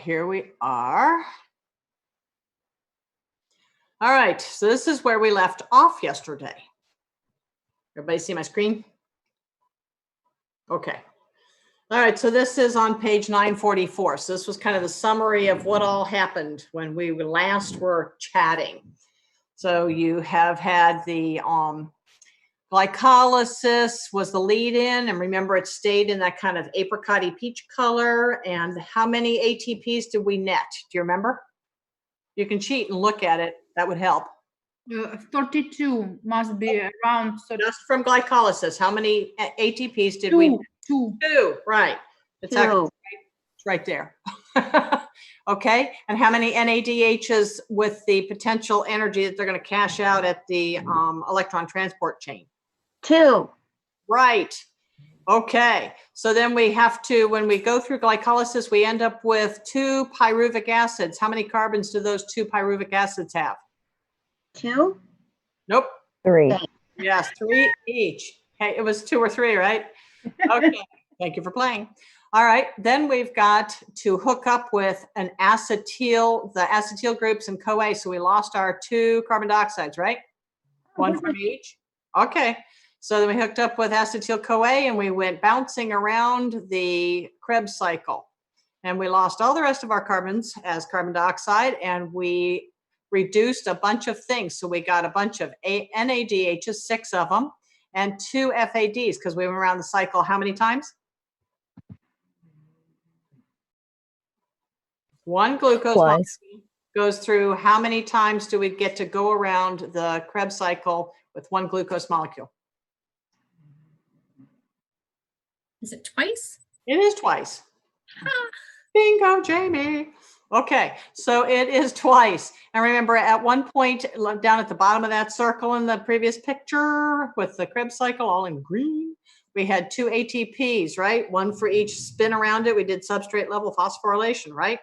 here we are. All right, so this is where we left off yesterday. Everybody see my screen? Okay. All right, so this is on page 944. So this was kind of the summary of what all happened when we last were chatting. So you have had the glycolysis was the lead in, and remember it stayed in that kind of apricot-y peach color. And how many ATPs did we net? Do you remember? You can cheat and look at it. That would help. 32 must be around. So just from glycolysis, how many ATPs did we? Two, right. It's actually right there. Okay. And how many NADHs with the potential energy that they're going to cash out at the electron transport chain? 2. Right. Okay. So then we have to, when we go through glycolysis, we end up with 2 pyruvic acids. How many carbons do those 2 pyruvic acids have? 2? Nope. 3. Yes, 3 each. Okay, it was 2 or 3, right? Okay. Thank you for playing. All right. Then we've got to hook up with an acetyl, the acetyl groups and CoA. So we lost our 2 carbon dioxides, right? 1 from each. Okay. So then we hooked up with acetyl CoA and we went bouncing around the Krebs cycle. And we lost all the rest of our carbons as carbon dioxide, and we reduced a bunch of things. So we got a bunch of NADHs, 6 of them, and 2 FADs because we went around the cycle how many times? 1 glucose molecule goes through how many times do we get to go around the Krebs cycle with 1 glucose molecule? Is it twice? It is twice. Bingo, Jamie. Okay, so it is twice. And remember, at one point down at the bottom of that circle in the previous picture with the Krebs cycle all in green, we had 2 ATPs, right? 1 for each spin around it. We did substrate level phosphorylation, right?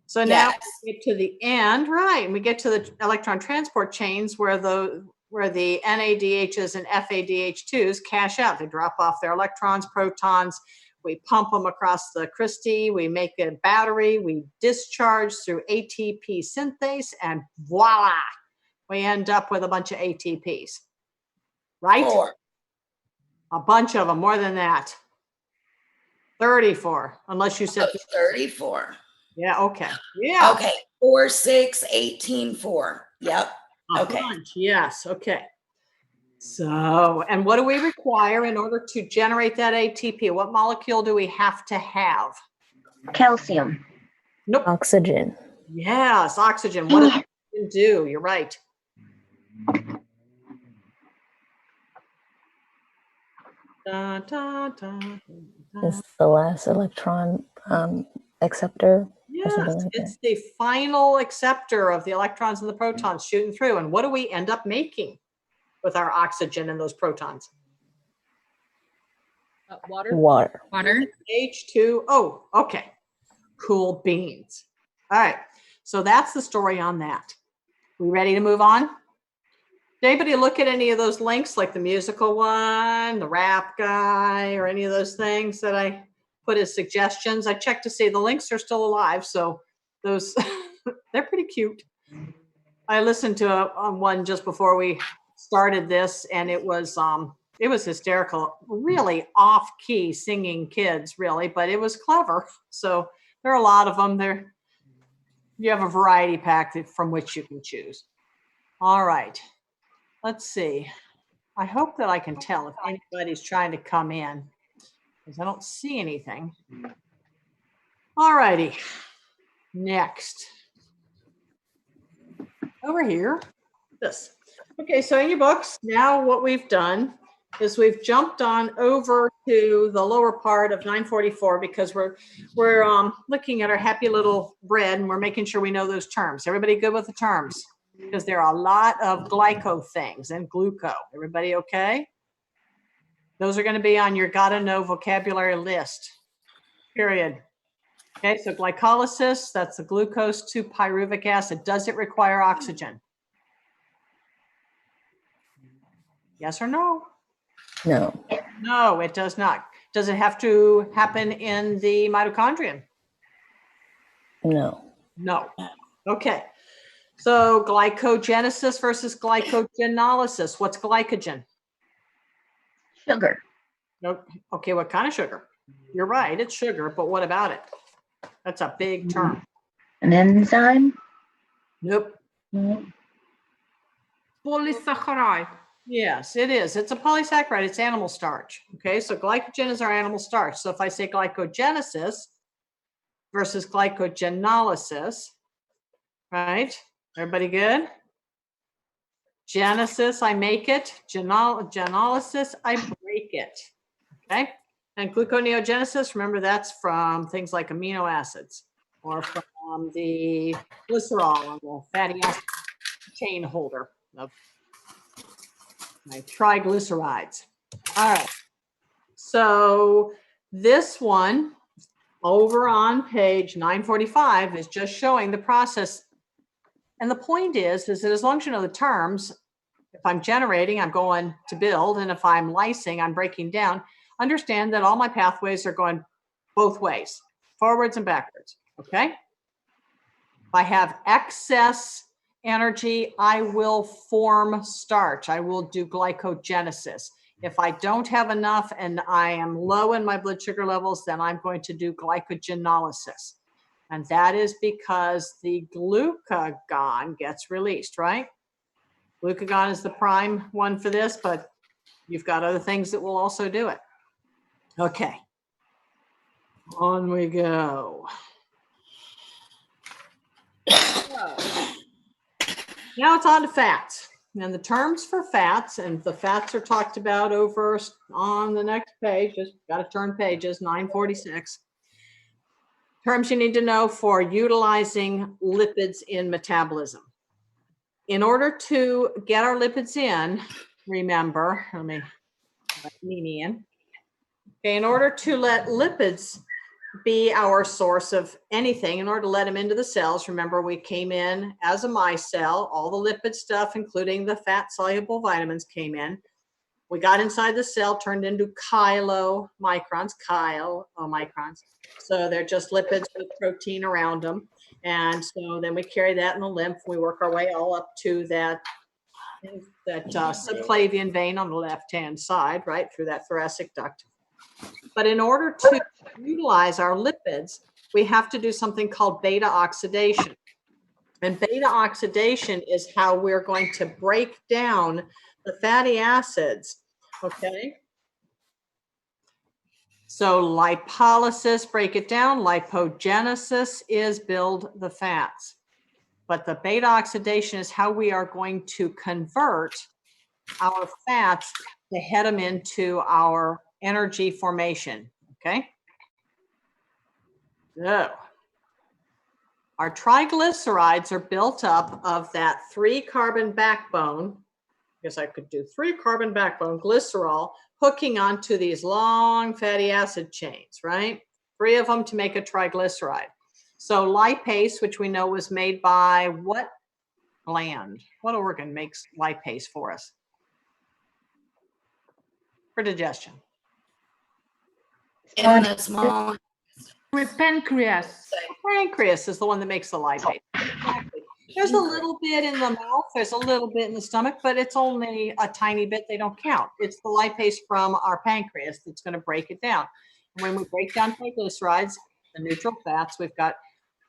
So now we get to the end, right? And we get to the electron transport chains where the NADHs and FADH2s cash out. They drop off their electrons, protons. We pump them across the Christie. We make a battery. We discharge through ATP synthase, and voila, we end up with a bunch of ATPs, right? 4. A bunch of them, more than that. 34, unless you said 34. Yeah, okay. Yeah. Okay. 4, 6, 18, 4. Yep. Okay. Bunch. Yes, okay. So, and what do we require in order to generate that ATP? What molecule do we have to have? Calcium. Nope. Oxygen. Yes, oxygen. What does oxygen do? You're right. Da, da, da, It's the last electron acceptor. Yes, it's the final acceptor of the electrons and the protons shooting through. And what do we end up making with our oxygen and those protons? Water. H2O. Okay. Cool beans. All right. So that's the story on that. We ready to move on? Did anybody look at any of those links, like the musical one, the rap guy, or any of those things that I put as suggestions? I checked to see the links are still alive. So those, they're pretty cute. I listened to one just before we started this, and it was hysterical, really off-key singing kids, really, but it was clever. So there are a lot of them. You have a variety pack from which you can choose. All right, let's see. I hope that I can tell if anybody's trying to come in, because I don't see anything. All righty, next. Over here, this. Okay, so in your books, now what we've done is we've jumped on over to the lower part of 944 because we're looking at our happy little bread and we're making sure we know those terms. Everybody good with the terms? Because there are a lot of glyco things and gluco. Everybody okay? Those are going to be on your gotta know vocabulary list, period. Okay, so glycolysis, that's the glucose to pyruvic acid. Does it require oxygen? Yes or no? No. No, it does not. Does it have to happen in the mitochondrion? No. No. Okay. So glycogenesis versus glycogenolysis. What's glycogen? Sugar. Okay, what kind of sugar? You're right, it's sugar, but what about it? That's a big term. An enzyme. Nope. Polysaccharide. Yes, it is. It's a polysaccharide. It's animal starch. Okay, so glycogen is our animal starch. So if I say glycogenesis versus glycogenolysis, right? Everybody good? Genesis, I make it. Genolysis, I break it. Okay, and gluconeogenesis, remember that's from things like amino acids or from the glycerol on the fatty acid chain holder of my triglycerides. All right, so this one over on page 945 is just showing the process. And the point is that as long as you know the terms, if I'm generating, I'm going to build, and if I'm lysing, I'm breaking down, understand that all my pathways are going both ways, forwards and backwards, okay? If I have excess energy, I will form starch. I will do glycogenesis. If I don't have enough and I am low in my blood sugar levels, then I'm going to do glycogenolysis. And that is because the glucagon gets released, right? Glucagon is the prime one for this, but you've got other things that will also do it. Okay, on we go. So, now it's on to fats. And the terms for fats, and the fats are talked about over on the next page, just got to turn pages, 946. Terms you need to know for utilizing lipids in metabolism. In order to get our lipids in, remember, let me in. Okay, in order to let lipids be our source of anything, in order to let them into the cells, remember we came in as a micelle, all the lipid stuff, including the fat-soluble vitamins came in. We got inside the cell, turned into chylomicrons. So they're just lipids with protein around them. And so then we carry that in the lymph. We work our way all up to that subclavian vein on the left-hand side, right, through that thoracic duct. But in order to utilize our lipids, we have to do something called beta oxidation. And beta oxidation is how we're going to break down the fatty acids, okay? So lipolysis, break it down. Lipogenesis is build the fats. But the beta oxidation is how we are going to convert our fats to head them into our energy formation, okay? So our triglycerides are built up of that 3-carbon backbone. I guess I could do 3-carbon backbone glycerol hooking onto these long fatty acid chains, right? 3 of them to make a triglyceride. So lipase, which we know was made by what gland? What organ makes lipase for us? For digestion. In the small. With pancreas. Pancreas is the one that makes the lipase. Exactly. There's a little bit in the mouth, there's a little bit in the stomach, but it's only a tiny bit. They don't count. It's the lipase from our pancreas that's going to break it down. And when we break down triglycerides, the neutral fats, we've got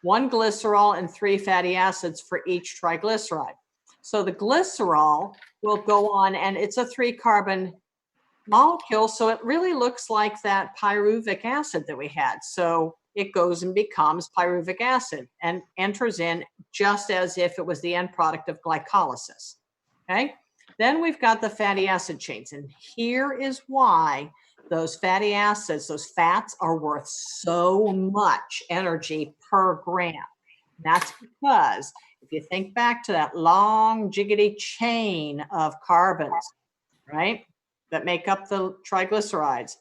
1 glycerol and 3 fatty acids for each triglyceride. So the glycerol will go on, and it's a 3-carbon molecule, so it really looks like that pyruvic acid that we had. So it goes and becomes pyruvic acid and enters in just as if it was the end product of glycolysis. Okay, then we've got the fatty acid chains, and here is why those fatty acids, those fats, are worth so much energy per gram. That's because if you think back to that long jiggity chain of carbons, right, that make up the triglycerides.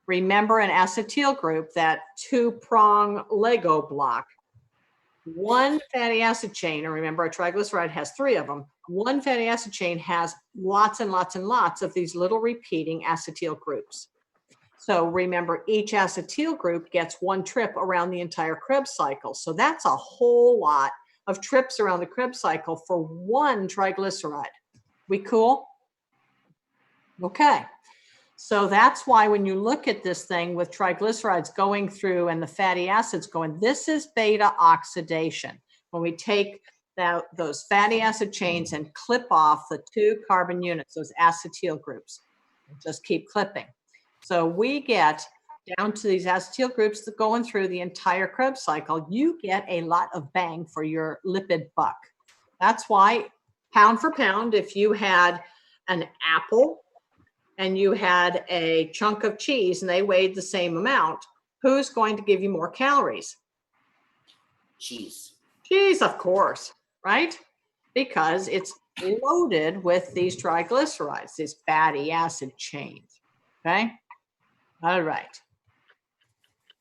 Remember an acetyl group, that 2-prong Lego block. 1 fatty acid chain, and remember a triglyceride has 3 of them. 1 fatty acid chain has lots and lots and lots of these little repeating acetyl groups. So remember, each acetyl group gets one trip around the entire Krebs cycle. So that's a whole lot of trips around the Krebs cycle for one triglyceride. We cool? Okay. So that's why when you look at this thing with triglycerides going through and the fatty acids going, this is beta oxidation. When we take those fatty acid chains and clip off the 2 carbon units, those acetyl groups, just keep clipping. So we get down to these acetyl groups that going through the entire Krebs cycle, you get a lot of bang for your lipid buck. That's why, pound for pound, if you had an apple and you had a chunk of cheese and they weighed the same amount, who's going to give you more calories? Cheese. Cheese, of course, right? Because it's loaded with these triglycerides, these fatty acid chains, okay? All right.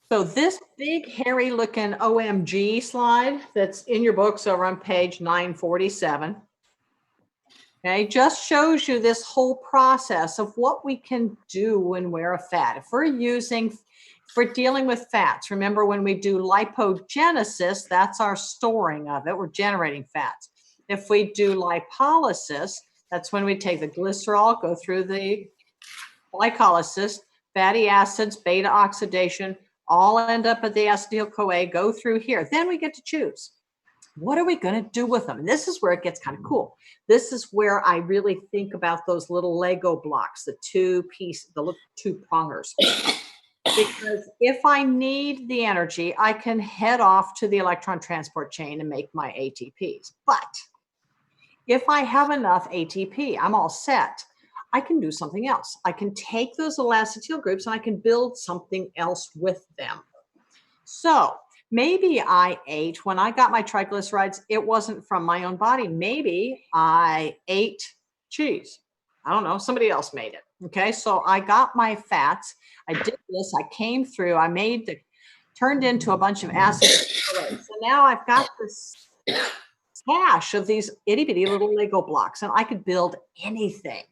So this big, hairy looking OMG slide that's in your books over on page 947, okay, just shows you this whole process of what we can do when we're a fat. If we're dealing with fats, remember when we do lipogenesis, that's our storing of it. We're generating fats. If we do lipolysis, that's when we take the glycerol, go through the glycolysis, fatty acids, beta oxidation, all end up at the acetyl-CoA, go through here. Then we get to choose. What are we going to do with them? And this is where it gets kind of cool. This is where I really think about those little Lego blocks, the 2 prongers. Because if I need the energy, I can head off to the electron transport chain and make my ATPs. But if I have enough ATP, I'm all set. I can do something else. I can take those little acetyl groups and I can build something else with them. So maybe I ate, when I got my triglycerides, it wasn't from my own body. Maybe I ate cheese. I don't know, somebody else made it. Okay, so I got my fats. I did this, I came through, turned into a bunch of acid. So now I've got this cache of these itty bitty little Lego blocks and I could build anything.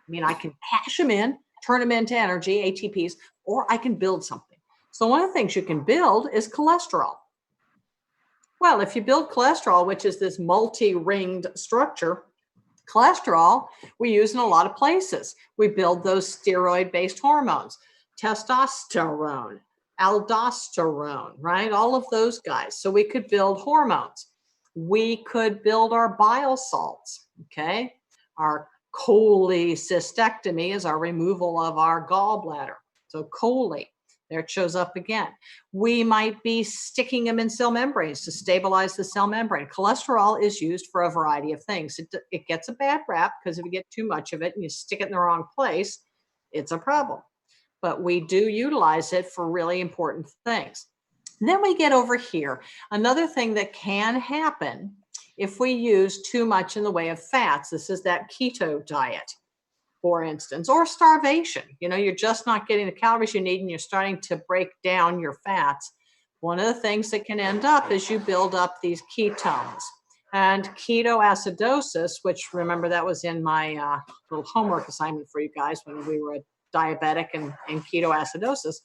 I mean, I can hash them in, turn them into energy, ATPs, or I can build something. So one of the things you can build is cholesterol. Well, if you build cholesterol, which is this multi-ringed structure, cholesterol we use in a lot of places. We build those steroid-based hormones, testosterone, aldosterone, right? All of those guys. So we could build hormones. We could build our bile salts, okay? Our cholecystectomy is our removal of our gallbladder. So chole, there it shows up again. We might be sticking them in cell membranes to stabilize the cell membrane. Cholesterol is used for a variety of things. It gets a bad rap because if you get too much of it and you stick it in the wrong place, it's a problem. But we do utilize it for really important things. And then we get over here. Another thing that can happen if we use too much in the way of fats, this is that keto diet, for instance, or starvation. You know, you're just not getting the calories you need and you're starting to break down your fats. One of the things that can end up is you build up these ketones. And ketoacidosis, which remember that was in my little homework assignment for you guys when we were diabetic and ketoacidosis.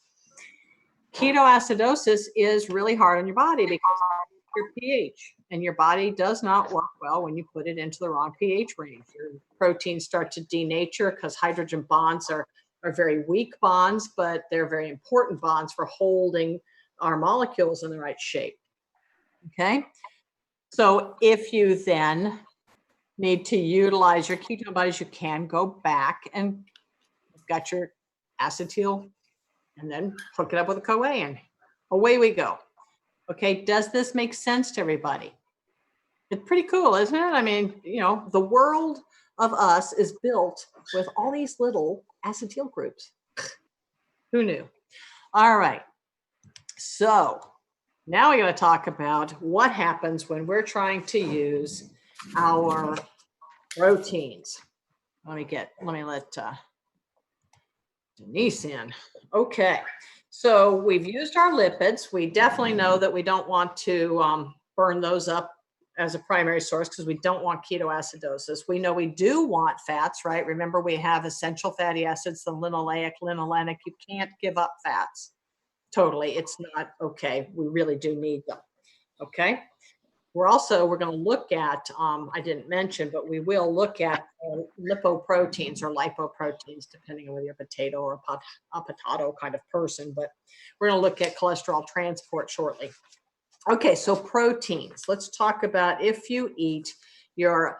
Ketoacidosis is really hard on your body because your pH, and your body does not work well when you put it into the wrong pH range. Your proteins start to denature because hydrogen bonds are very weak bonds, but they're very important bonds for holding our molecules in the right shape. Okay, so if you then need to utilize your ketone bodies, you can go back and you've got your acetyl and then hook it up with a CoA and away we go. Okay, does this make sense to everybody? It's pretty cool, isn't it? I mean, you know, the world of us is built with all these little acetyl groups. Who knew? All right, so now we're going to talk about what happens when we're trying to use our proteins. Let me let Denise in. Okay, so we've used our lipids. We definitely know that we don't want to burn those up as a primary source because we don't want ketoacidosis. We know we do want fats, right? Remember, we have essential fatty acids, the linoleic, linolenic. You can't give up fats. Totally. It's not okay. We really do need them. Okay. We're going to look at, I didn't mention, but we will look at lipoproteins or lipoproteins, depending on whether you're a potato or a potato kind of person. But we're going to look at cholesterol transport shortly. Okay, so proteins. Let's talk about if you eat your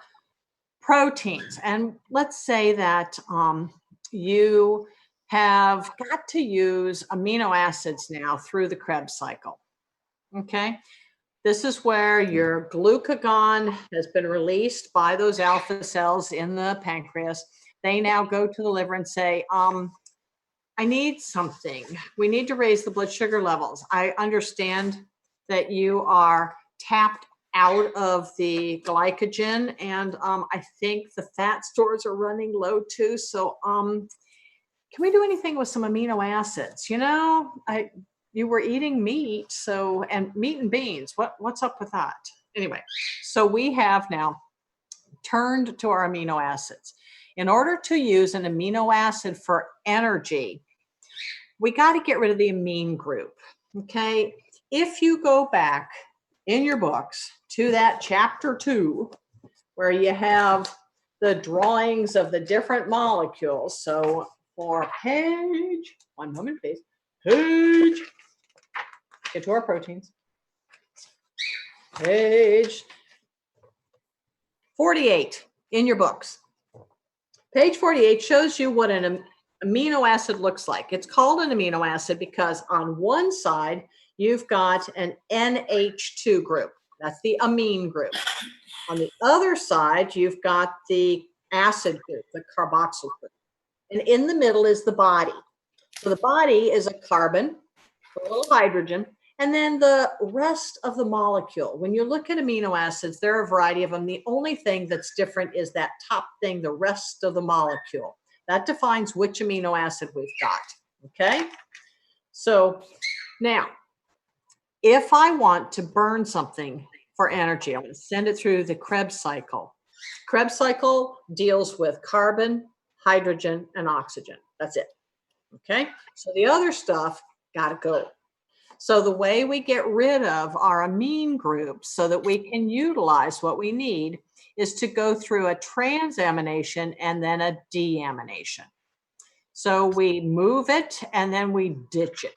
proteins. And let's say that you have got to use amino acids now through the Krebs cycle. Okay. This is where your glucagon has been released by those alpha cells in the pancreas. They now go to the liver and say, I need something. We need to raise the blood sugar levels. I understand that you are tapped out of the glycogen, and I think the fat stores are running low too. So can we do anything with some amino acids? You know, you were eating meat, and meat and beans. What's up with that? Anyway, so we have now turned to our amino acids. In order to use an amino acid for energy, we got to get rid of the amine group. Okay. If you go back in your books to that chapter 2, where you have the drawings of the different molecules. So for page, one moment, please. Page. Get to our proteins. Page 48 in your books. Page 48 shows you what an amino acid looks like. It's called an amino acid because on one side, you've got an NH2 group. That's the amine group. On the other side, you've got the acid group, the carboxyl group. And in the middle is the body. So the body is a carbon, a little hydrogen, and then the rest of the molecule. When you look at amino acids, there are a variety of them. The only thing that's different is that top thing, the rest of the molecule. That defines which amino acid we've got, okay? So now, if I want to burn something for energy, I'm going to send it through the Krebs cycle. Krebs cycle deals with carbon, hydrogen, and oxygen. That's it, okay? So the other stuff got to go. So the way we get rid of our amine groups so that we can utilize what we need is to go through a transamination and then a deamination. So we move it and then we ditch it,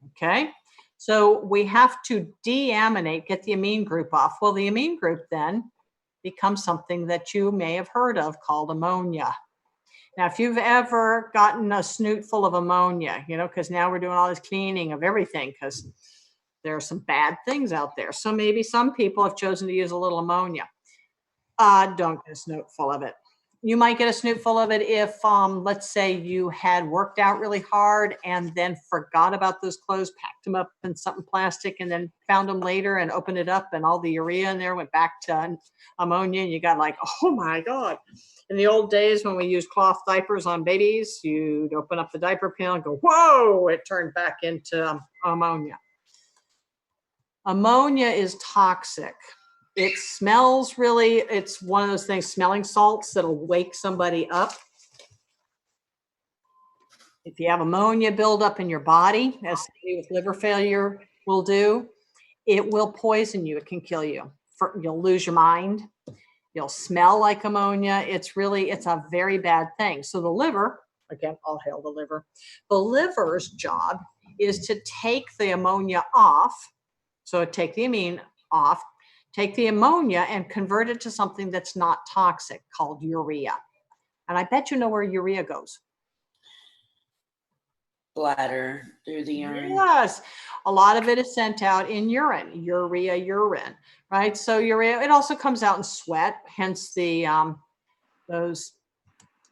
okay? So we have to deaminate, get the amine group off. Well, the amine group then becomes something that you may have heard of called ammonia. Now, if you've ever gotten a snoot full of ammonia, you know, because now we're doing all this cleaning of everything because there are some bad things out there. So maybe some people have chosen to use a little ammonia. Don't get a snoot full of it. You might get a snoot full of it if, let's say you had worked out really hard and then forgot about those clothes, packed them up in something plastic, and then found them later and opened it up and all the urea in there went back to ammonia, and you got like, oh my God. In the old days when we used cloth diapers on babies, you'd open up the diaper pail and go, whoa, it turned back into ammonia. Ammonia is toxic. It smells really, it's one of those things, smelling salts that'll wake somebody up. If you have ammonia buildup in your body, as somebody with liver failure will do, it will poison you. It can kill you. You'll lose your mind. You'll smell like ammonia. It's a very bad thing. So the liver, again, all hail the liver. The liver's job is to take the ammonia off. So take the amine off, take the ammonia and convert it to something that's not toxic called urea. And I bet you know where urea goes. Bladder, through the urine. Yes, a lot of it is sent out in urine, urine, right? So urea, it also comes out in sweat, hence the those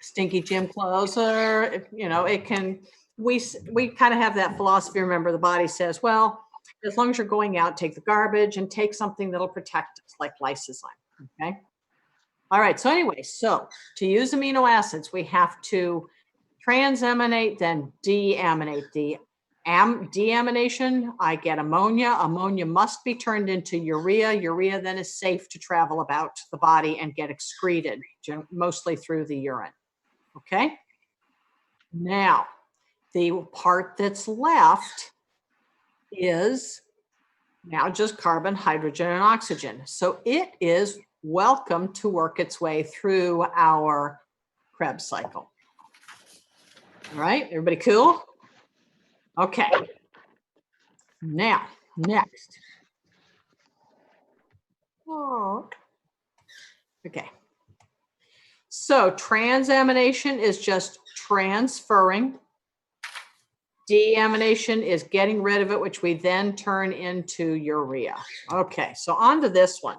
stinky gym clothes. Or you know, it can. We kind of have that philosophy. Remember, the body says, well, as long as you're going out, take the garbage and take something that'll protect us, like lysozyme. Okay. All right. So anyway, so to use amino acids, we have to transaminate, then deaminate. The deamination, I get ammonia. Ammonia must be turned into urea. Urea then is safe to travel about the body and get excreted, mostly through the urine. Okay? Now, the part that's left is now just carbon, hydrogen, and oxygen. So it is welcome to work its way through our Krebs cycle. All right, everybody cool? Okay. Now, next. Oh. Okay. So transamination is just transferring. Deamination is getting rid of it, which we then turn into urea. Okay, so on to this one.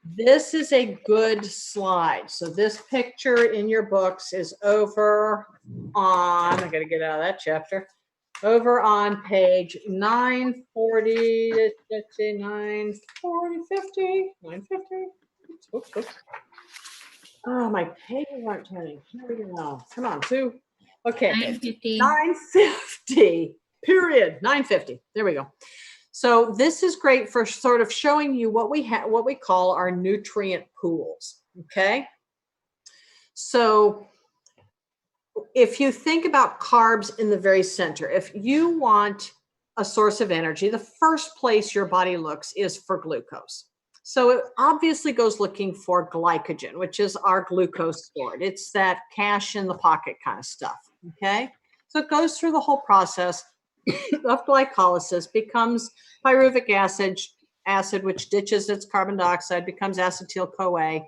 This is a good slide. So this picture in your books is over on, I got to get out of that chapter, over on page 940, let's say 940, 50, 950. Oops, oops. Oh, my pages aren't turning. Here we go. Come on, Sue. Okay. 950. 950, period. 950. There we go. So this is great for sort of showing you what we have, what we call our nutrient pools. Okay. So if you think about carbs in the very center, if you want a source of energy, the first place your body looks is for glucose. So it obviously goes looking for glycogen, which is our glucose stored. It's that cash in the pocket kind of stuff. Okay. So it goes through the whole process of glycolysis, becomes pyruvic acid, which ditches its carbon dioxide, becomes acetyl-CoA,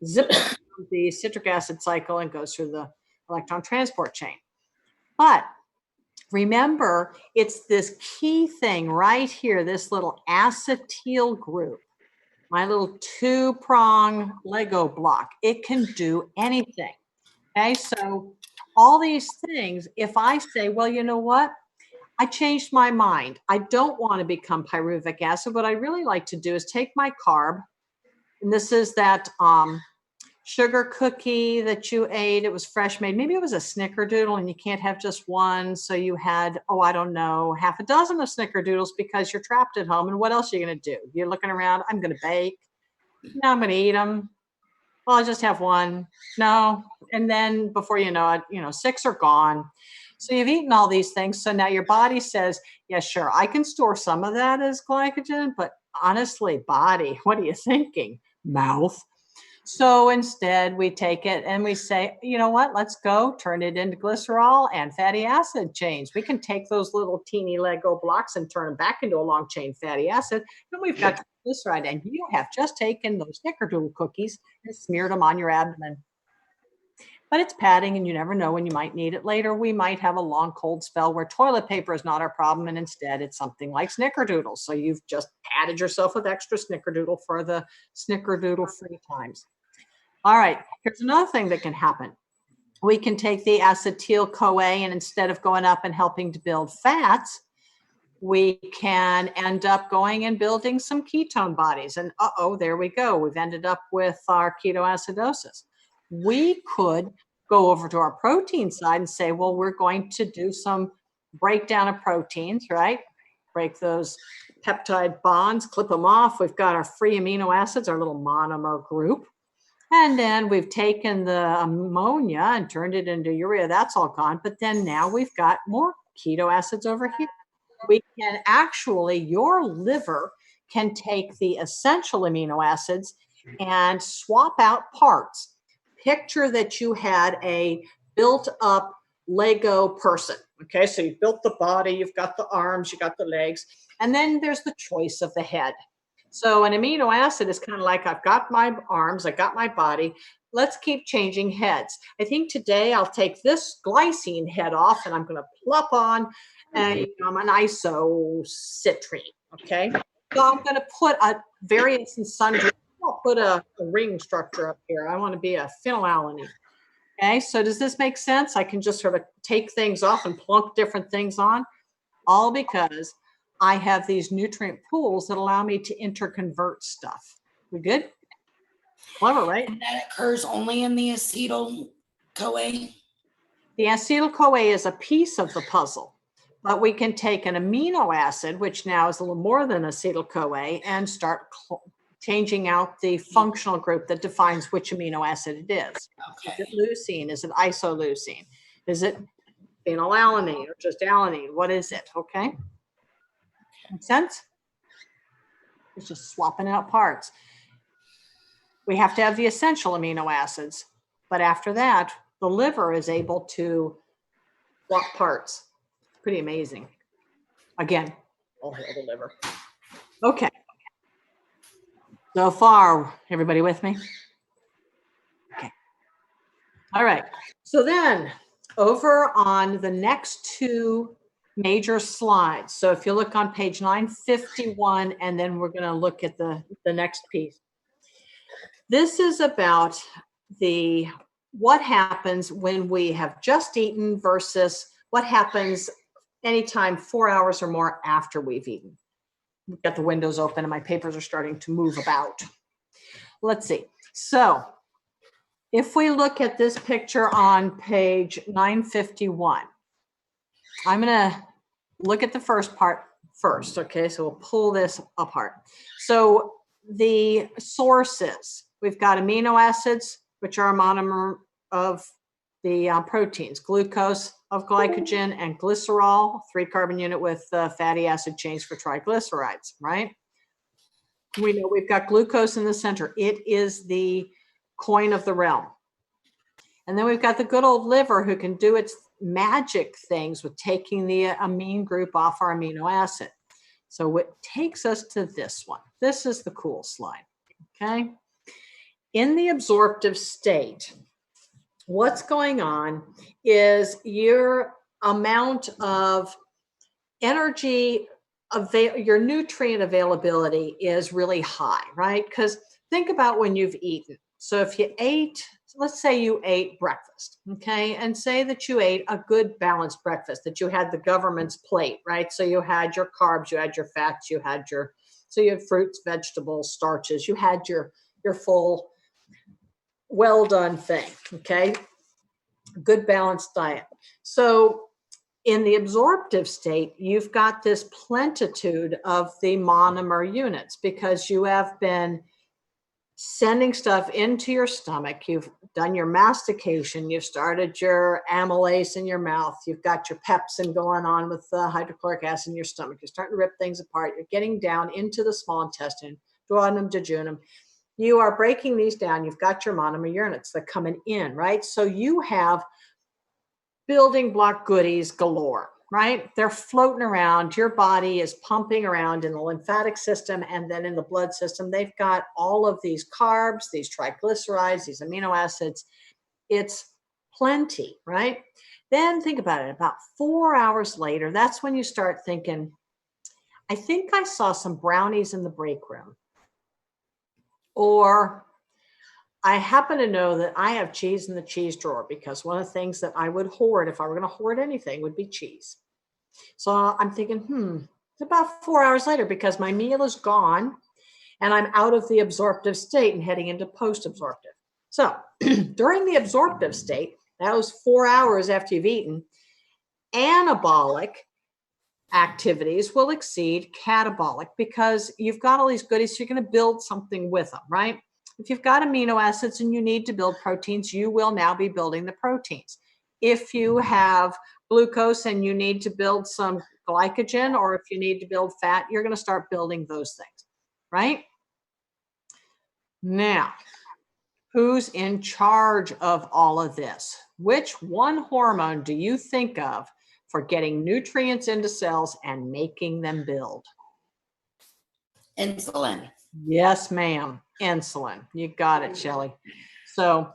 zips the citric acid cycle and goes through the electron transport chain. But remember, it's this key thing right here, this little acetyl group, my little two-prong Lego block. It can do anything. Okay, so all these things, if I say, well, you know what? I changed my mind. I don't want to become pyruvic acid. What I really like to do is take my carb, and this is that sugar cookie that you ate. It was fresh made. Maybe it was a snickerdoodle and you can't have just one. So you had, oh, I don't know, half a dozen of snickerdoodles because you're trapped at home. And what else are you going to do? You're looking around. I'm going to bake. No, I'm going to eat them. Well, I'll just have one. No. And then before you know it, 6 are gone. So you've eaten all these things. So now your body says, yeah, sure, I can store some of that as glycogen, but honestly, body, what are you thinking? Mouth. So instead we take it and we say, you know what, let's go turn it into glycerol and fatty acid chains. We can take those little teeny Lego blocks and turn them back into a long chain fatty acid. And we've got triglyceride, and you have just taken those snickerdoodle cookies and smeared them on your abdomen. But it's padding and you never know when you might need it later. We might have a long cold spell where toilet paper is not our problem, and instead it's something like snickerdoodles. So you've just padded yourself with extra snickerdoodle for the snickerdoodle free times. All right, here's another thing that can happen. We can take the acetyl-CoA, and instead of going up and helping to build fats, we can end up going and building some ketone bodies. And there we go. We've ended up with our ketoacidosis. We could go over to our protein side and say, well, we're going to do some breakdown of proteins, right? Break those peptide bonds, clip them off. We've got our free amino acids, our little monomer group. And then we've taken the ammonia and turned it into urea. That's all gone. But then now we've got more keto acids over here. We can actually, your liver can take the essential amino acids and swap out parts. Picture that you had a built up Lego person. Okay, so you've built the body, you've got the arms, you got the legs, and then there's the choice of the head. So an amino acid is kind of like, I've got my arms, I got my body. Let's keep changing heads. I think today I'll take this glycine head off and I'm going to plop on an isocitrine. Okay, so I'm going to put a variance and sundry. I'll put a ring structure up here. I want to be a phenylalanine. Okay, so does this make sense? I can just sort of take things off and plunk different things on, all because I have these nutrient pools that allow me to interconvert stuff. We good? Clever, right? And that occurs only in the acetyl-CoA. The acetyl-CoA is a piece of the puzzle, But we can take an amino acid, which now is a little more than acetyl-CoA, and start changing out the functional group that defines which amino acid it is. Is Okay. it leucine? Is it isoleucine? Is it phenylalanine or just alanine? What is it? Okay. Make sense? It's just swapping out parts. We have to have the essential amino acids, but after that, the liver is able to swap parts. Pretty amazing. Again, all hail the liver. Okay. So far, everybody with me? Okay. All right. So then over on the next two major slides. So if you look on page 951, and then we're going to look at the next piece. This is about what happens when we have just eaten versus what happens anytime 4 hours or more after we've eaten. We've got the windows open and my papers are starting to move about. Let's see. So if we look at this picture on page 951, I'm going to look at the first part first. Okay, so we'll pull this apart. So the sources, we've got amino acids, which are a monomer of the proteins, glucose of glycogen and glycerol, 3-carbon unit with fatty acid chains for triglycerides, right? We know we've got glucose in the center. It is the coin of the realm. And then we've got the good old liver who can do its magic things with taking the amine group off our amino acid. So it takes us to this one. This is the cool slide, okay? In the absorptive state, what's going on is your amount of energy, your nutrient availability is really high, right? Because think about when you've eaten. So if you ate, let's say you ate breakfast, okay? And say that you ate a good balanced breakfast, that you had the government's plate, right? So you had your carbs, you had your fats, you had fruits, vegetables, starches, you had your full, well done thing, okay? Good balanced diet. So in the absorptive state, you've got this plenitude of the monomer units because you have been sending stuff into your stomach. You've done your mastication. You've started your amylase in your mouth. You've got your pepsin going on with the hydrochloric acid in your stomach. You're starting to rip things apart. You're getting down into the small intestine, duodenum, jejunum. You are breaking these down. You've got your monomer units that are coming in, right? So you have building block goodies galore, right? They're floating around. Your body is pumping around in the lymphatic system and then in the blood system. They've got all of these carbs, these triglycerides, these amino acids. It's plenty, right? Then think about it. About 4 hours later, that's when you start thinking, I think I saw some brownies in the break room. Or I happen to know that I have cheese in the cheese drawer because one of the things that I would hoard if I were going to hoard anything would be cheese. So I'm thinking, it's about 4 hours later because my meal is gone and I'm out of the absorptive state and heading into post-absorptive. So during the absorptive state, that was 4 hours after you've eaten, anabolic activities will exceed catabolic because you've got all these goodies, so you're going to build something with them, right? If you've got amino acids and you need to build proteins, you will now be building the proteins. If you have glucose and you need to build some glycogen, or if you need to build fat, you're going to start building those things, right? Now, who's in charge of all of this? Which one hormone do you think of for getting nutrients into cells and making them build? Insulin. Yes, ma'am. Insulin. You got it, Shelley. So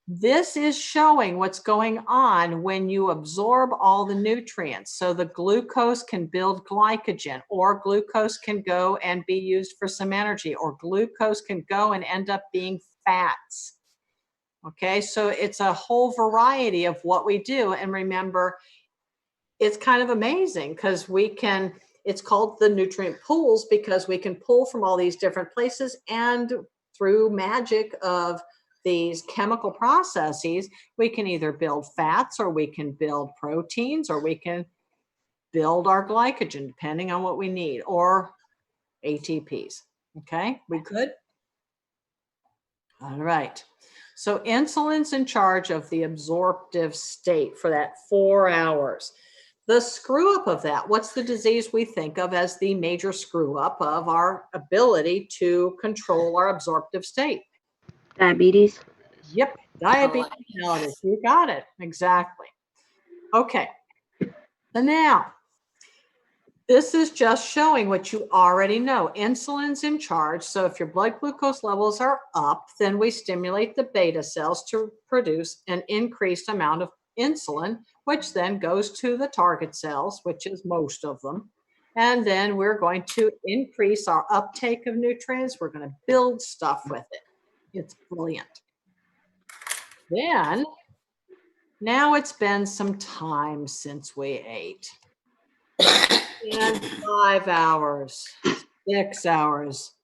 this is showing what's going on when you absorb all the nutrients. So the glucose can build glycogen, or glucose can go and be used for some energy, or glucose can go and end up being fats. Okay, so it's a whole variety of what we do. And remember, it's kind of amazing because it's called the nutrient pools because we can pull from all these different places, and through magic of these chemical processes, we can either build fats or we can build proteins or we can build our glycogen, depending on what we need, or ATPs. Okay, we good? All right. So insulin's in charge of the absorptive state for that 4 hours. The screw up of that, what's the disease we think of as the major screw up of our ability to control our absorptive state? Diabetes. Yep, diabetes mellitus. You got it. Exactly. Okay. So now, this is just showing what you already know. Insulin's in charge. So if your blood glucose levels are up, then we stimulate the beta cells to produce an increased amount of insulin, which then goes to the target cells, which is most of them. And then we're going to increase our uptake of nutrients. We're going to build stuff with it. It's brilliant. Then, now it's been some time since we ate. And 5 hours, 6 hours.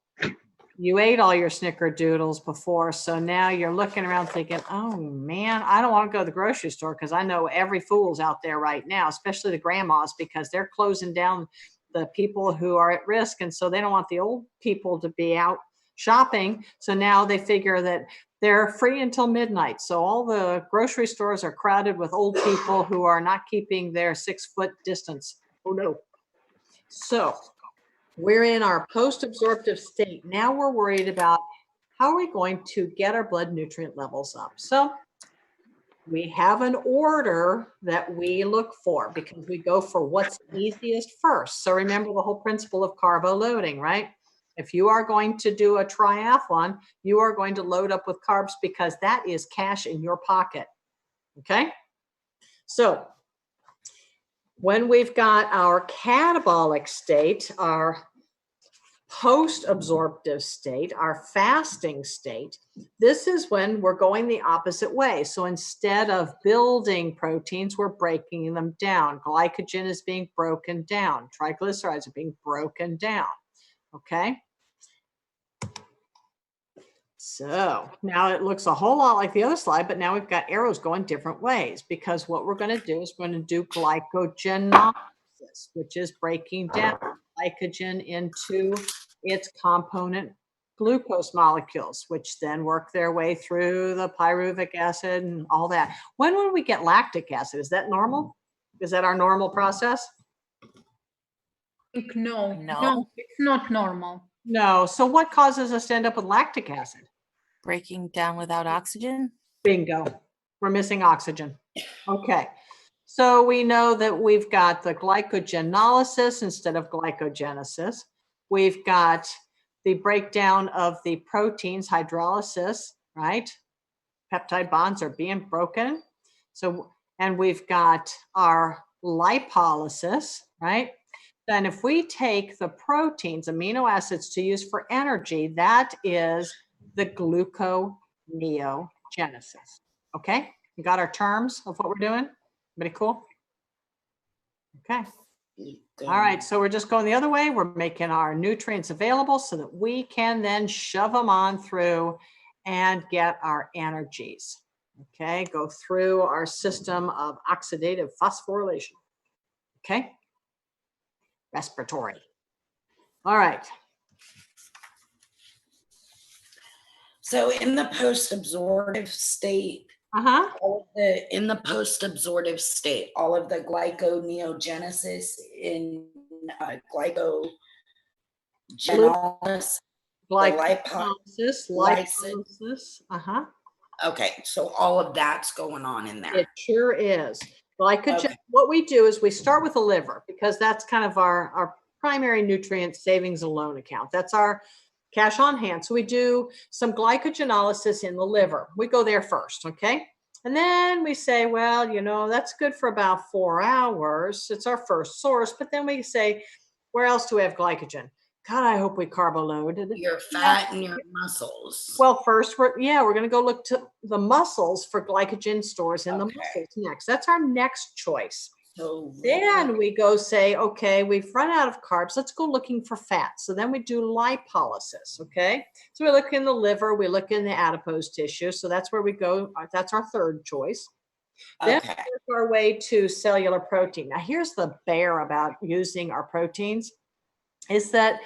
You ate all your snickerdoodles before, so now you're looking around thinking, oh man, I don't want to go to the grocery store because I know every fool's out there right now, especially the grandmas, because they're closing down the people who are at risk. And so they don't want the old people to be out shopping. So now they figure that they're free until midnight. So all the grocery stores are crowded with old people who are not keeping their 6-foot distance. Oh no. So we're in our post-absorptive state. Now we're worried about how are we going to get our blood nutrient levels up. So we have an order that we look for because we go for what's easiest first. So remember the whole principle of carbo loading, right? If you are going to do a triathlon, you are going to load up with carbs because that is cash in your pocket. Okay? So when we've got our catabolic state, our post-absorptive state, our fasting state, this is when we're going the opposite way. So instead of building proteins, we're breaking them down. Glycogen is being broken down. Triglycerides are being broken down. Okay? So now it looks a whole lot like the other slide, but now we've got arrows going different ways because what we're going to do is we're going to do glycogenolysis, which is breaking down glycogen into its component glucose molecules, which then work their way through the pyruvic acid and all that. When will we get lactic acid? Is that normal? Is that our normal process? No, No. it's not normal. No. So what causes us to end up with lactic acid? Breaking down without oxygen. Bingo. We're missing oxygen. Okay. So we know that we've got the glycogenolysis instead of glycogenesis. We've got the breakdown of the proteins, hydrolysis, right? Peptide bonds are being broken. So, and we've got our lipolysis, right? Then if we take the proteins, amino acids to use for energy, that is the gluconeogenesis. Okay, you got our terms of what we're doing? Everybody cool? Okay. All right, so we're just going the other way. We're making our nutrients available so that we can then shove them on through and get our energies. Okay, go through our system of oxidative phosphorylation. Okay, respiratory. All right. So in the post-absorptive state, in the post-absorptive state, all of the glyconeogenesis in glycogenolysis, Lipolysis. Okay, so all of that's going on in there. It sure is. Glycogen. What we do is we start with the liver because that's kind of our primary nutrient savings and loan account. That's our cash on hand. So we do some glycogenolysis in the liver. We go there first, okay? And then we say, well, you know, that's good for about 4 hours. It's our first source. But then we say, where else do we have glycogen? God, I hope we carbo loaded. Your fat and your muscles. Well, first, we're going to go look to the muscles for glycogen stores in the muscles next. That's our next choice. So then we go say, okay, we've run out of carbs. Let's go looking for fat. So then we do lipolysis, okay? So we look in the liver, we look in the adipose tissue. So that's where we go. That's our third choice. Then Okay. we work our way to cellular protein. Now, here's the bear about using our proteins is that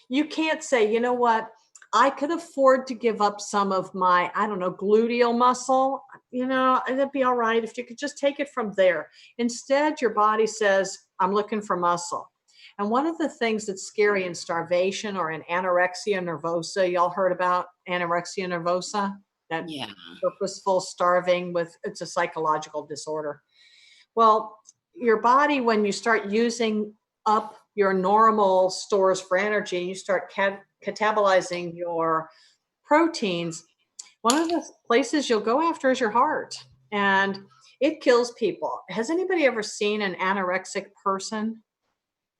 you can't say, you know what, I could afford to give up some of my, I don't know, gluteal muscle. You know, it'd be all right if you could just take it from there. Instead, your body says, I'm looking for muscle. And one of the things that's scary in starvation or in anorexia nervosa, y'all heard about anorexia nervosa? That Yeah. purposeful starving it's a psychological disorder. Well, your body, when you start using up your normal stores for energy, you start catabolizing your proteins, one of the places you'll go after is your heart. And it kills people. Has anybody ever seen an anorexic person?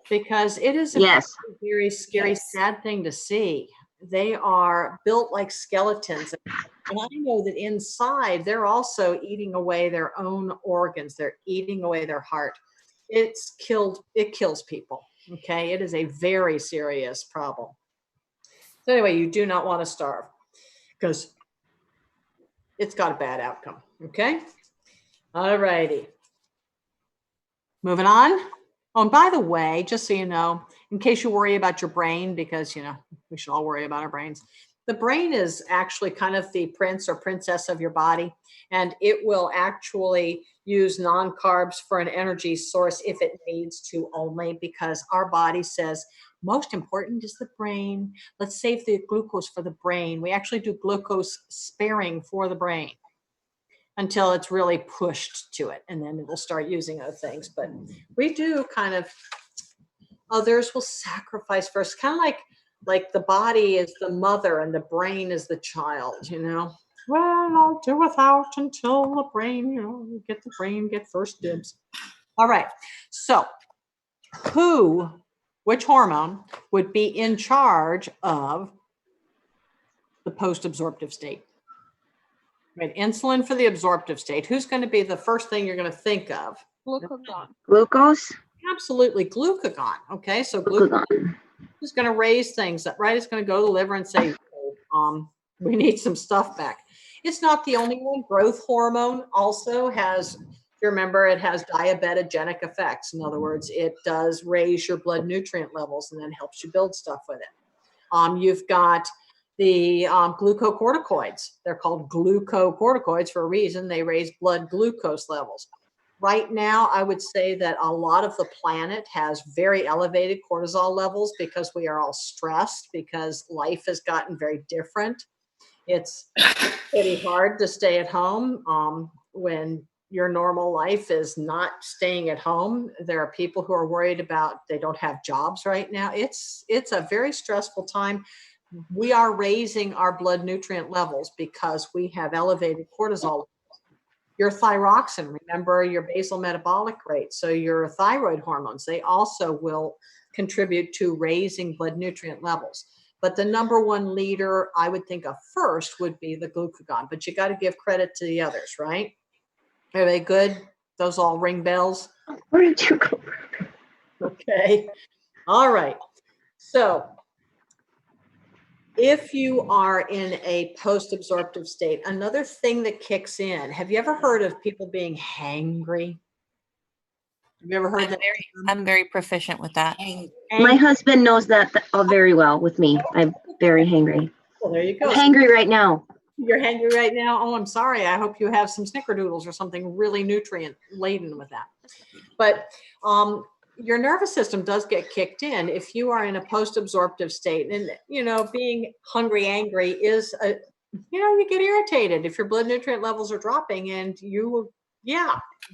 Because it is a Yes. very scary, Yes. sad thing to see. They are built like skeletons. And I know that inside, they're also eating away their own organs. They're eating away their heart. It kills people. Okay. It is a very serious problem. So anyway, you do not want to starve because it's got a bad outcome. Okay. All righty. Moving on. Oh, and by the way, just so you know, in case you worry about your brain, because, you know, we should all worry about our brains. The brain is actually kind of the prince or princess of your body, and it will actually use non-carbs for an energy source if it needs to only, because our body says, most important is the brain. Let's save the glucose for the brain. We actually do glucose sparing for the brain until it's really pushed to it, and then it'll start using other things. But we do kind of, others will sacrifice first, kind of like the body is the mother and the brain is the child, you know. Well, I'll do without until the brain, you know, get the brain, get first dibs. All right. So which hormone would be in charge of the post-absorptive state? Right, insulin for the absorptive state. Who's going to be the first thing you're going to think of? Glucagon. Glucose. Absolutely, glucagon. Okay, so glucagon Glucagon. is going to raise things up, right? It's going to go to the liver and say, we need some stuff back. It's not the only one. Growth hormone also has, if you remember, it has diabetogenic effects. In other words, it does raise your blood nutrient levels and then helps you build stuff with it. You've got the glucocorticoids. They're called glucocorticoids for a reason. They raise blood glucose levels. Right now, I would say that a lot of the planet has very elevated cortisol levels because we are all stressed, because life has gotten very different. It's pretty hard to stay at home when your normal life is not staying at home. There are people who are worried about they don't have jobs right now. It's a very stressful time. We are raising our blood nutrient levels because we have elevated cortisol. Your thyroxine, remember your basal metabolic rate. So your thyroid hormones, they also will contribute to raising blood nutrient levels. But the number one leader I would think of first would be the glucagon. But you got to give credit to the others, right? Are they good? Those all ring bells? Where did you go? Okay. All right. So if you are in a post-absorptive state, another thing that kicks in, have you ever heard of people being hangry? Have you ever heard that? I'm very proficient with that. My husband knows that very well with me. I'm very hangry. Well, there you go. I'm hangry right now. You're hangry right now. Oh, I'm sorry. I hope you have some snickerdoodles or something really nutrient laden with that. But your nervous system does get kicked in if you are in a post-absorptive state. And, you know, being hungry, angry is, you get irritated if your blood nutrient levels are dropping, and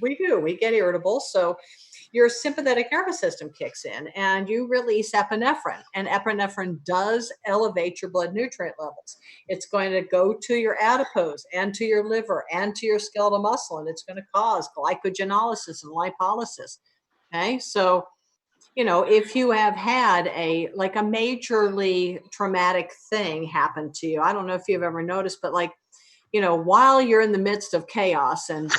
we do. We get irritable. So your sympathetic nervous system kicks in and you release epinephrine. And epinephrine does elevate your blood nutrient levels. It's going to go to your adipose and to your liver and to your skeletal muscle, and it's going to cause glycogenolysis and lipolysis. Okay, so, if you have had a majorly traumatic thing happen to you, I don't know if you've ever noticed, but while you're in the midst of chaos and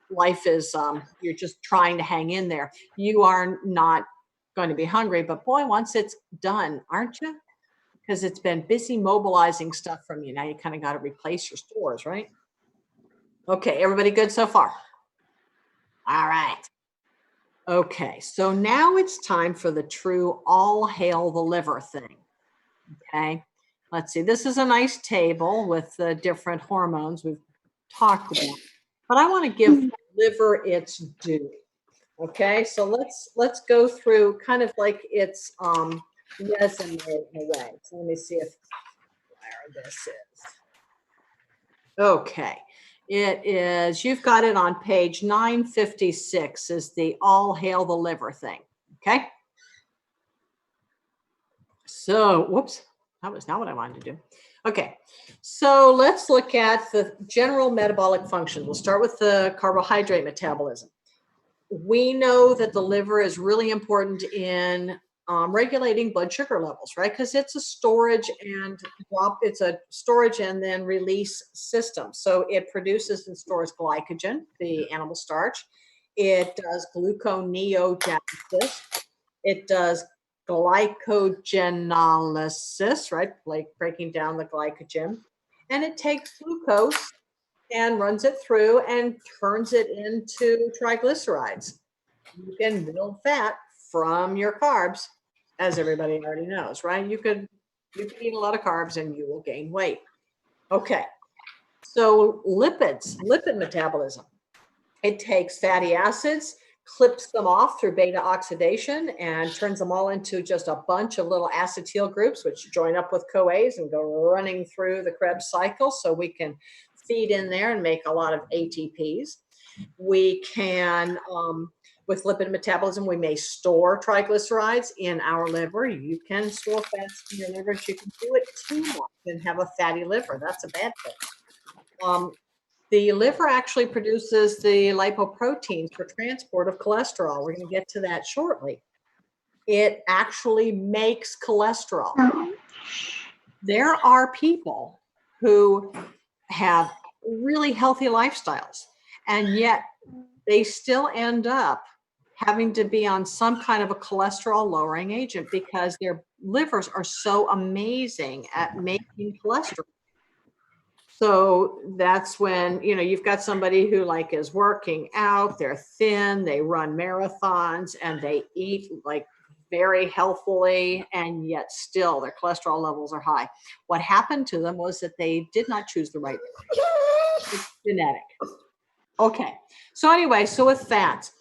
life is, you're just trying to hang in there, you are not going to be hungry. But boy, once it's done, aren't you? Because it's been busy mobilizing stuff from you. Now you kind of got to replace your stores, right? Okay, everybody good so far? All right. Okay, so now it's time for the true all hail the liver thing. Okay, let's see. This is a nice table with the different hormones we've talked about, but I want to give the liver its due. Okay, so let's go through kind of like its resume in a way. So let me see if where this is. Okay, it is, you've got it on page 956 is the all hail the liver thing. Okay. So, whoops, that was not what I wanted to do. Okay, so let's look at the general metabolic functions. We'll start with the carbohydrate metabolism. We know that the liver is really important in regulating blood sugar levels, right? Because it's a storage and then release system. So it produces and stores glycogen, the animal starch. It does gluconeogenesis. It does glycogenolysis, right? Like breaking down the glycogen. And it takes glucose and runs it through and turns it into triglycerides. You can build fat from your carbs, as everybody already knows, right? You can eat a lot of carbs and you will gain weight. Okay, so lipid metabolism. It takes fatty acids, clips them off through beta oxidation and turns them all into just a bunch of little acetyl groups, which join up with CoAs and go running through the Krebs cycle. So we can feed in there and make a lot of ATPs. We can, with lipid metabolism, we may store triglycerides in our liver. You can store fats in your liver, but you can do it too much and have a fatty liver. That's a bad thing. The liver actually produces the lipoproteins for transport of cholesterol. We're going to get to that shortly. It actually makes cholesterol. There are people who have really healthy lifestyles, and yet they still end up having to be on some kind of a cholesterol lowering agent because their livers are so amazing at making cholesterol. So that's when, you know, you've got somebody who like is working out, they're thin, they run marathons, and they eat like very healthily, and yet still their cholesterol levels are high. What happened to them was that they did not choose the right way. It's genetic. Okay. So anyway, so with fats,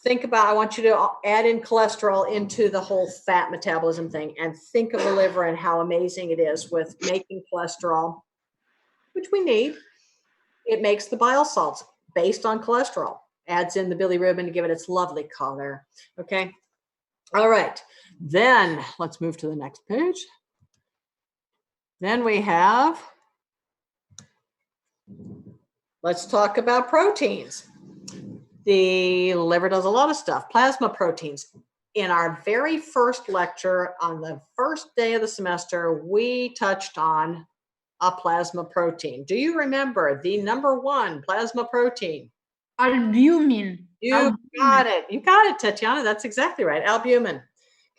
think about, I want you to add in cholesterol into the whole fat metabolism thing and think of the liver and how amazing it is with making cholesterol, which we need. It makes the bile salts based on cholesterol, adds in the bilirubin to give it its lovely color. Okay. All right. Then let's move to the next page. Then we have, let's talk about proteins. The liver does a lot of stuff. Plasma proteins. In our very first lecture on the first day of the semester, we touched on a plasma protein. Do you remember the number one plasma protein? Albumin. You got it. You got it, Tatiana. That's exactly right. Albumin.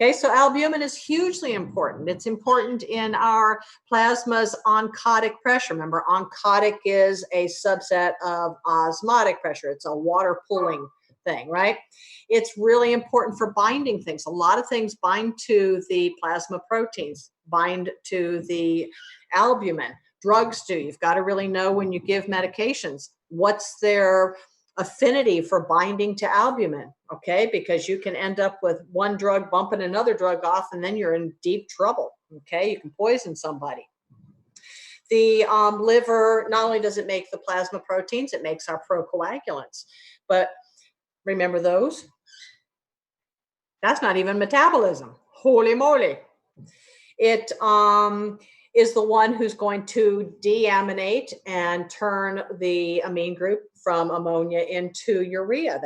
Okay, so albumin is hugely important. It's important in our plasma's oncotic pressure. Remember, oncotic is a subset of osmotic pressure. It's a water pulling thing, right? It's really important for binding things. A lot of things bind to the plasma proteins, bind to the albumin. Drugs do. You've got to really know when you give medications, what's their affinity for binding to albumin, okay? Because you can end up with one drug bumping another drug off, and then you're in deep trouble, okay? You can poison somebody. The liver, not only does it make the plasma proteins, it makes our procoagulants. But remember those? That's not even metabolism. Holy moly. It is the one who's going to deaminate and turn the amine group from ammonia into urea.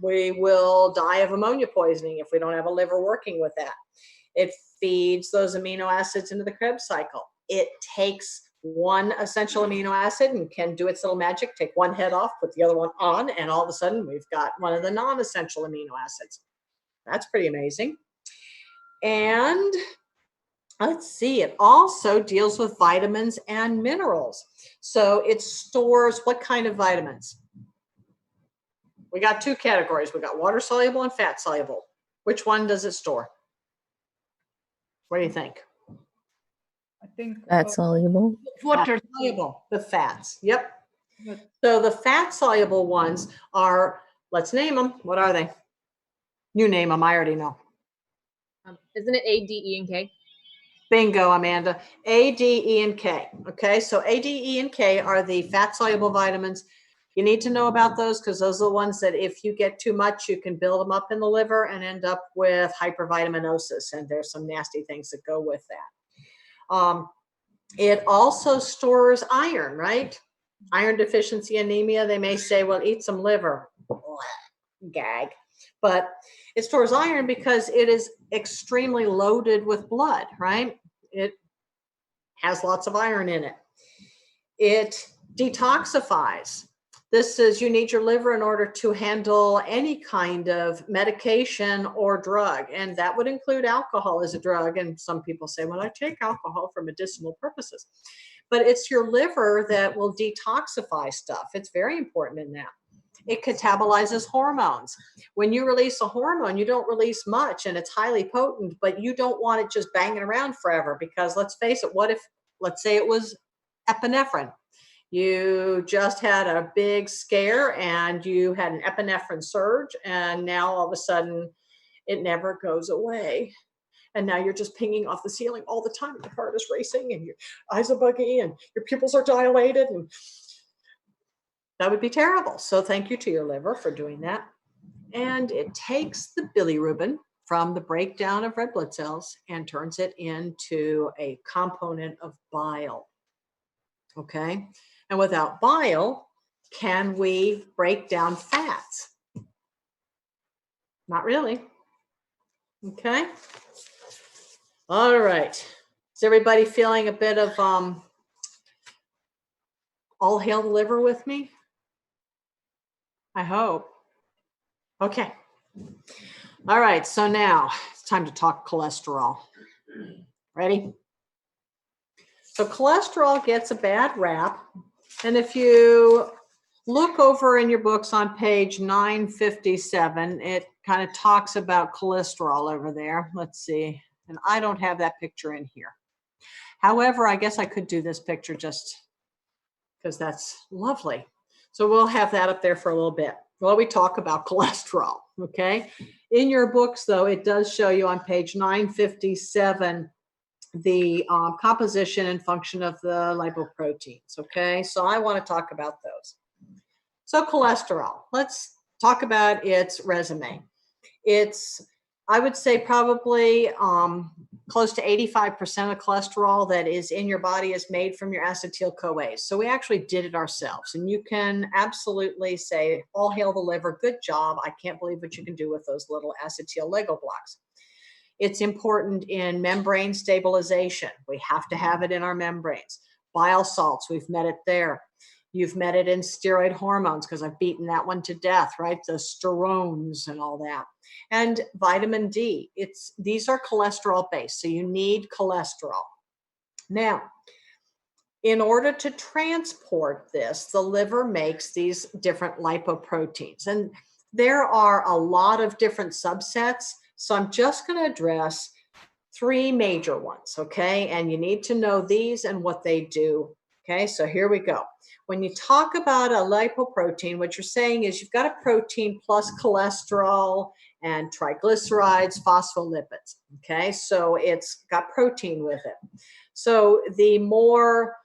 We will die of ammonia poisoning if we don't have a liver working with that. It feeds those amino acids into the Krebs cycle. It takes one essential amino acid and can do its little magic, take one head off, put the other one on, and all of a sudden we've got one of the non-essential amino acids. That's pretty amazing. And Let's see, it also deals with vitamins and minerals. So it stores what kind of vitamins? We got two categories. We got water soluble and fat soluble. Which one does it store? What do you think? I think Fat soluble. water. Fat soluble, the fats. Yep. But So the fat soluble ones are, let's name them. What are they? You name them. I already know. Isn't it A, D, E, and K? Bingo, Amanda. A, D, E, and K. Okay, so A, D, E, and K are the fat soluble vitamins. You need to know about those because those are the ones that if you get too much, you can build them up in the liver and end up with hypervitaminosis. And there's some nasty things that go with that. It also stores iron, right? Iron deficiency anemia. They may say, well, eat some liver. Gag. But it stores iron because it is extremely loaded with blood, right? It has lots of iron in it. It detoxifies. This is, you need your liver in order to handle any kind of medication or drug. And that would include alcohol as a drug. And some people say, well, I take alcohol for medicinal purposes. But it's your liver that will detoxify stuff. It's very important in that. It catabolizes hormones. When you release a hormone, you don't release much and it's highly potent, but you don't want it just banging around forever because let's face it, what if, let's say it was epinephrine. You just had a big scare and you had an epinephrine surge and now all of a sudden it never goes away. And now you're just pinging off the ceiling all the time. Your heart is racing and your eyes are buggy and your pupils are dilated and that would be terrible. So thank you to your liver for doing that. And it takes the bilirubin from the breakdown of red blood cells and turns it into a component of bile. Okay. And without bile, can we break down fats? Not really. Okay. All right. Is everybody feeling a bit of all hail the liver with me? I hope. Okay. All right. So now it's time to talk cholesterol. Ready? So cholesterol gets a bad rap. And if you look over in your books on page 957, it kind of talks about cholesterol over there. Let's see. And I don't have that picture in here. However, I guess I could do this picture just because that's lovely. So we'll have that up there for a little bit while we talk about cholesterol, okay? In your books, though, it does show you on page 957 the composition and function of the lipoproteins, okay? So I want to talk about those. So cholesterol, let's talk about its resume. It's, I would say probably close to 85% of cholesterol that is in your body is made from your acetyl-CoAs. So we actually did it ourselves. And you can absolutely say, all hail the liver, good job. I can't believe what you can do with those little acetyl Lego blocks. It's important in membrane stabilization. We have to have it in our membranes. Bile salts, we've met it there. You've met it in steroid hormones because I've beaten that one to death, right? The sterones and all that. And vitamin D, these are cholesterol based, so you need cholesterol. Now, in order to transport this, the liver makes these different lipoproteins. And there are a lot of different subsets, so I'm just going to address three major ones, okay? And you need to know these and what they do, okay? So here we go. When you talk about a lipoprotein, what you're saying is you've got a protein plus cholesterol and triglycerides, phospholipids, okay? So it's got protein with it. So the more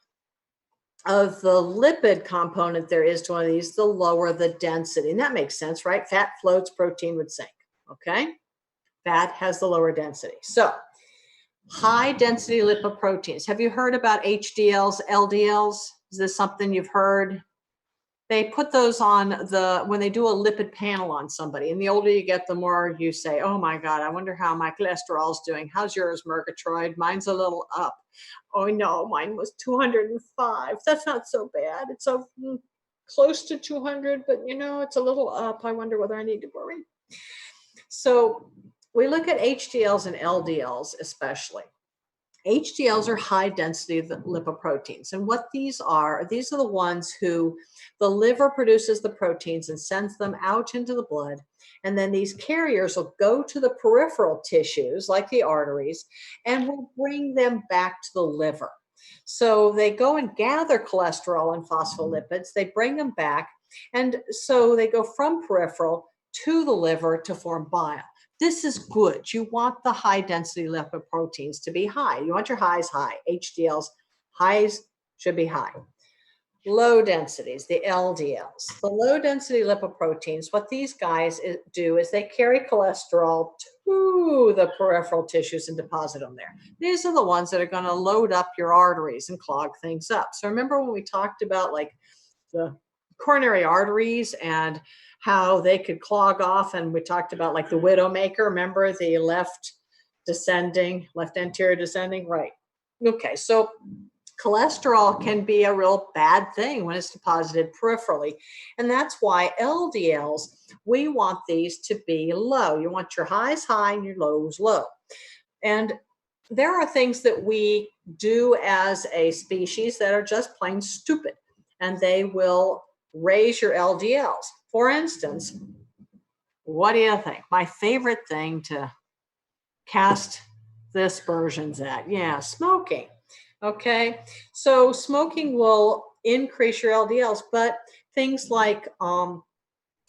of the lipid component there is to one of these, the lower the density. And that makes sense, right? Fat floats, protein would sink, okay? Fat has the lower density. So high density lipoproteins. Have you heard about HDLs, LDLs? Is this something you've heard? They put those on when they do a lipid panel on somebody. And the older you get, the more you say, oh my God, I wonder how my cholesterol's doing. How's yours, Murgatroyd? Mine's a little up. Oh no, mine was 205. That's not so bad. It's so close to 200, but you know, it's a little up. I wonder whether I need to worry. So we look at HDLs and LDLs especially. HDLs are high density lipoproteins. And what these are the ones who the liver produces the proteins and sends them out into the blood. And then these carriers will go to the peripheral tissues, like the arteries, and will bring them back to the liver. So they go and gather cholesterol and phospholipids, they bring them back. And so they go from peripheral to the liver to form bile. This is good. You want the high density lipoproteins to be high. You want your highs high. HDLs, highs should be high. Low densities, the LDLs. The low density lipoproteins, what these guys do is they carry cholesterol to the peripheral tissues and deposit them there. These are the ones that are going to load up your arteries and clog things up. So remember when we talked about like the coronary arteries and how they could clog off, and we talked about like the widowmaker, remember the left anterior descending, right? Okay, so cholesterol can be a real bad thing when it's deposited peripherally, and that's why LDLs, we want these to be low. You want your highs high and your lows low. And there are things that we do as a species that are just plain stupid, and they will raise your LDLs. For instance, what do you think? My favorite thing to cast the aspersions at, smoking. Okay, so smoking will increase your LDLs, but things like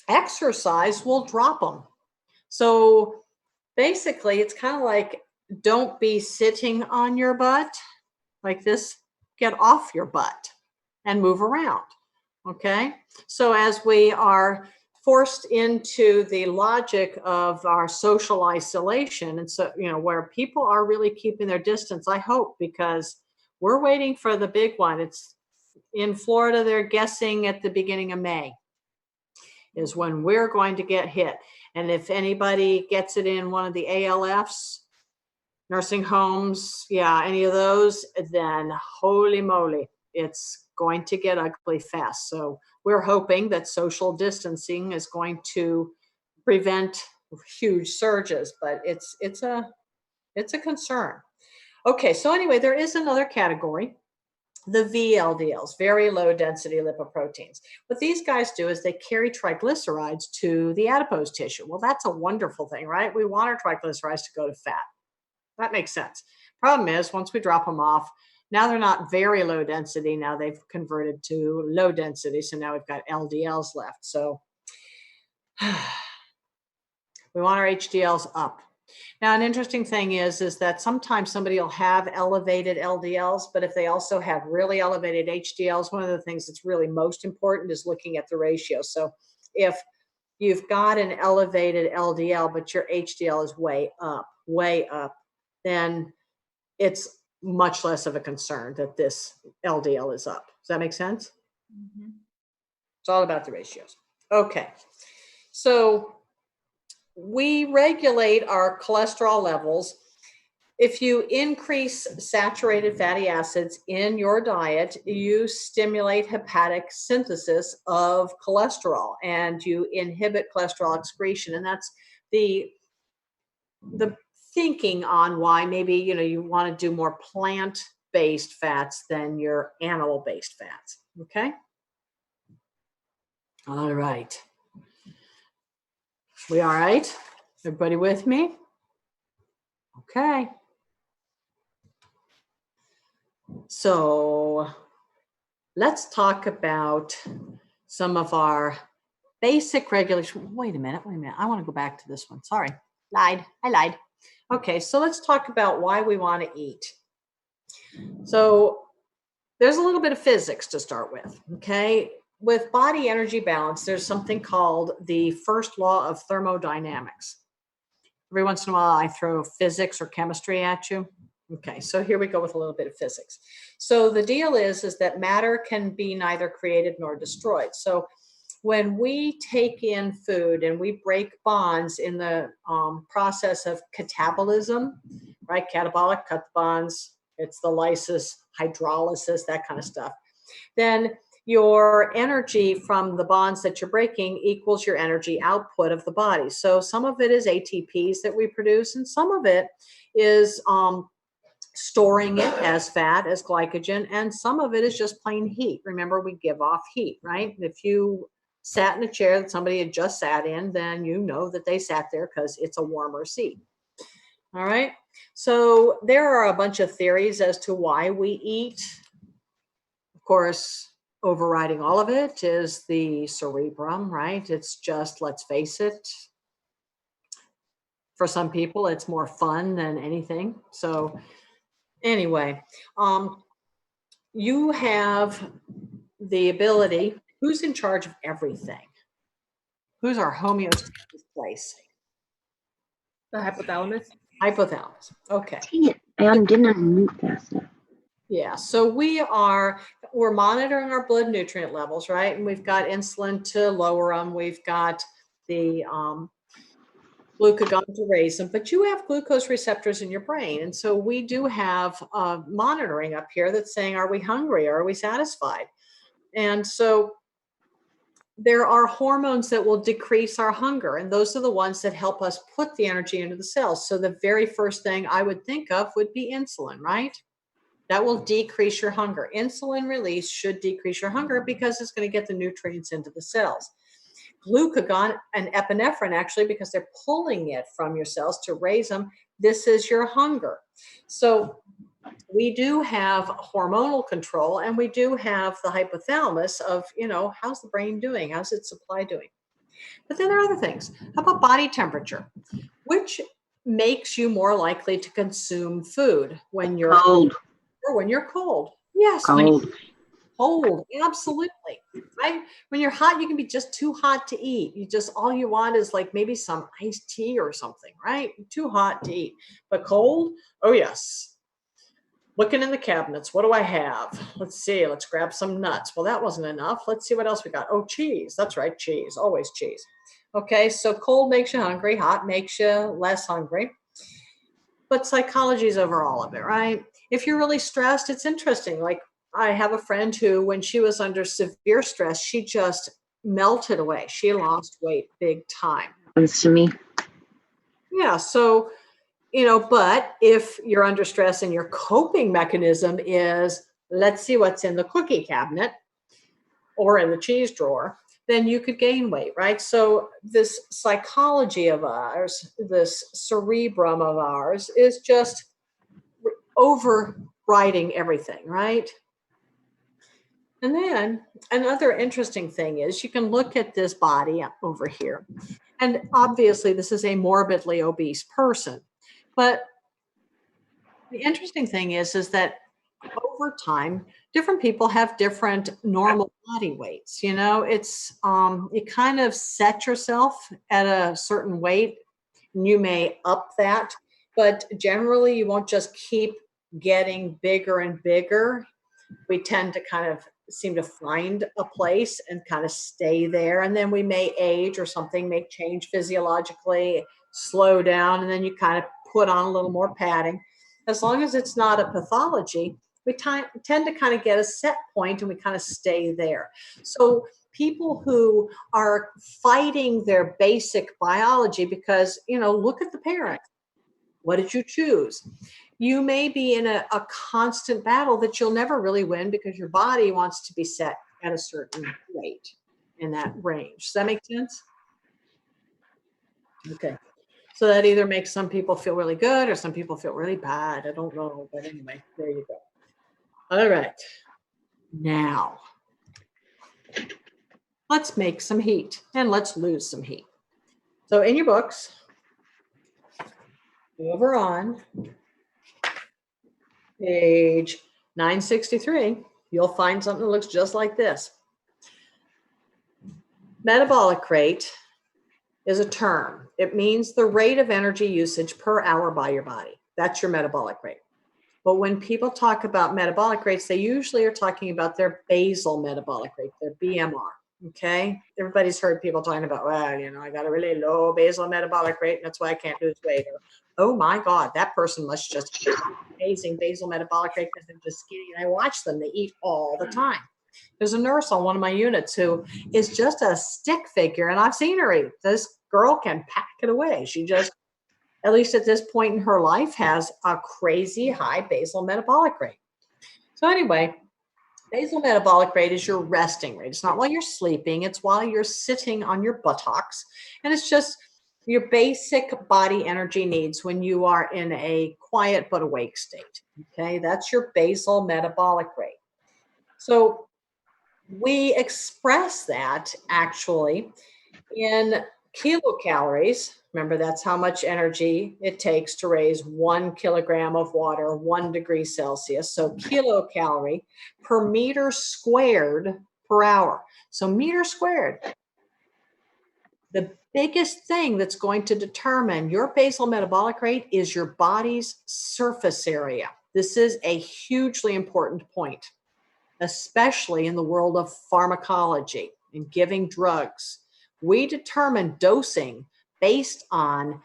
exercise will drop them. So basically, it's kind of like, don't be sitting on your butt like this. Get off your butt and move around. Okay, so as we are forced into the logic of our social isolation, and so, where people are really keeping their distance, I hope, because we're waiting for the big one. It's in Florida, they're guessing at the beginning of May is when we're going to get hit. And if anybody gets it in one of the ALFs, nursing homes, any of those, then holy moly, it's going to get ugly fast. So we're hoping that social distancing is going to prevent huge surges, but it's a concern. Okay, so anyway, there is another category, the VLDLs, very low density lipoproteins. What these guys do is they carry triglycerides to the adipose tissue. Well, that's a wonderful thing, right? We want our triglycerides to go to fat. That makes sense. Problem is, once we drop them off, now they're not very low density. Now they've converted to low density. So now we've got LDLs left. So we want our HDLs up. Now, an interesting thing is that sometimes somebody will have elevated LDLs, but if they also have really elevated HDLs, one of the things that's really most important is looking at the ratio. So if you've got an elevated LDL, but your HDL is way up, then it's much less of a concern that this LDL is up. Does that make sense? Mm-hmm. It's all about the ratios. Okay. So we regulate our cholesterol levels. If you increase saturated fatty acids in your diet, you stimulate hepatic synthesis of cholesterol and you inhibit cholesterol excretion. And that's the thinking on why maybe you want to do more plant-based fats than your animal-based fats. Okay. All right. We all right? Everybody with me? Okay. So let's talk about some of our basic regulation. Wait a minute. I want to go back to this one. Sorry. I lied. Okay, so let's talk about why we want to eat. So there's a little bit of physics to start with, okay? With body energy balance, there's something called the First Law of Thermodynamics. Every once in a while, I throw physics or chemistry at you. Okay, so here we go with a little bit of physics. So the deal is that matter can be neither created nor destroyed. So when we take in food and we break bonds in the process of catabolism, right? Catabolic, cut the bonds, it's the lysis, hydrolysis, that kind of stuff. Then your energy from the bonds that you're breaking equals your energy output of the body. So some of it is ATPs that we produce, and some of it is storing it as fat, as glycogen, and some of it is just plain heat. Remember, we give off heat, right? If you sat in a chair that somebody had just sat in, then you know that they sat there because it's a warmer seat. All right. So there are a bunch of theories as to why we eat. Of course, overriding all of it is the cerebrum, right? It's just, let's face it, for some people, it's more fun than anything. So anyway, you have the ability. Who's in charge of everything? Who's our homeostasis place? The hypothalamus. Hypothalamus. Okay. Dang it. I didn't unmute fast enough. Yeah. So we're monitoring our blood nutrient levels, right? And we've got insulin to lower them. We've got the glucagon to raise them, but you have glucose receptors in your brain. And so we do have monitoring up here that's saying, are we hungry? Are we satisfied? And so there are hormones that will decrease our hunger, and those are the ones that help us put the energy into the cells. So the very first thing I would think of would be insulin, right? That will decrease your hunger. Insulin release should decrease your hunger because it's going to get the nutrients into the cells. Glucagon and epinephrine, actually, because they're pulling it from your cells to raise them, this is your hunger. So we do have hormonal control, and we do have the hypothalamus of, how's the brain doing? How's its supply doing? But then there are other things. How about body temperature? Which makes you more likely to consume food when you're Cold. or when you're cold? Yes, when you're Cold. cold, absolutely. Right? When you're hot, you can be just too hot to eat. All you want is like maybe some iced tea or something, right? Too hot to eat. But cold, oh yes. Looking in the cabinets, what do I have? Let's see, let's grab some nuts. Well, that wasn't enough. Let's see what else we got. Oh, cheese. That's right, cheese, always cheese. Okay, so cold makes you hungry, hot makes you less hungry. But psychology is over all of it, right? If you're really stressed, it's interesting. Like I have a friend who, when she was under severe stress, she just melted away. She lost weight big time. Happens to me. Yeah, so but if you're under stress and your coping mechanism is, let's see what's in the cookie cabinet or in the cheese drawer, then you could gain weight, right? So this psychology of ours, this cerebrum of ours is just overriding everything, right? And then another interesting thing is you can look at this body over here. And obviously this is a morbidly obese person. But the interesting thing is that over time, different people have different normal body weights. It's you kind of set yourself at a certain weight, and you may up that, but generally you won't just keep getting bigger and bigger. We tend to kind of seem to find a place and kind of stay there, and then we may age or something may change physiologically, slow down, and then you kind of put on a little more padding. As long as it's not a pathology, we tend to kind of get a set point and we kind of stay there. So people who are fighting their basic biology because, look at the parent. What did you choose? You may be in a constant battle that you'll never really win because your body wants to be set at a certain weight in that range. Does that make sense? Okay. So that either makes some people feel really good or some people feel really bad. I don't know. But anyway, there you go. All right. Now, let's make some heat and let's lose some heat. So in your books, over on page 963, you'll find something that looks just like this. Metabolic rate is a term. It means the rate of energy usage per hour by your body. That's your metabolic rate. But when people talk about metabolic rates, they usually are talking about their basal metabolic rate, their BMR. Okay. Everybody's heard people talking about, well, I got a really low basal metabolic rate and that's why I can't lose weight. Or, oh my God, that person must just have an amazing basal metabolic rate because they're just skinny. And I watch them, they eat all the time. There's a nurse on one of my units who is just a stick figure, and I've seen her eat. This girl can pack it away. She just at least at this point in her life, has a crazy high basal metabolic rate. So anyway, basal metabolic rate is your resting rate. It's not while you're sleeping, it's while you're sitting on your buttocks. And it's just your basic body energy needs when you are in a quiet but awake state. Okay, that's your basal metabolic rate. So we express that actually in kilocalories. Remember, that's how much energy it takes to raise 1 kilogram of water, 1 degree Celsius. So kilocalorie per meter squared per hour. So meter squared. The biggest thing that's going to determine your basal metabolic rate is your body's surface area. This is a hugely important point, especially in the world of pharmacology and giving drugs. We determine dosing based on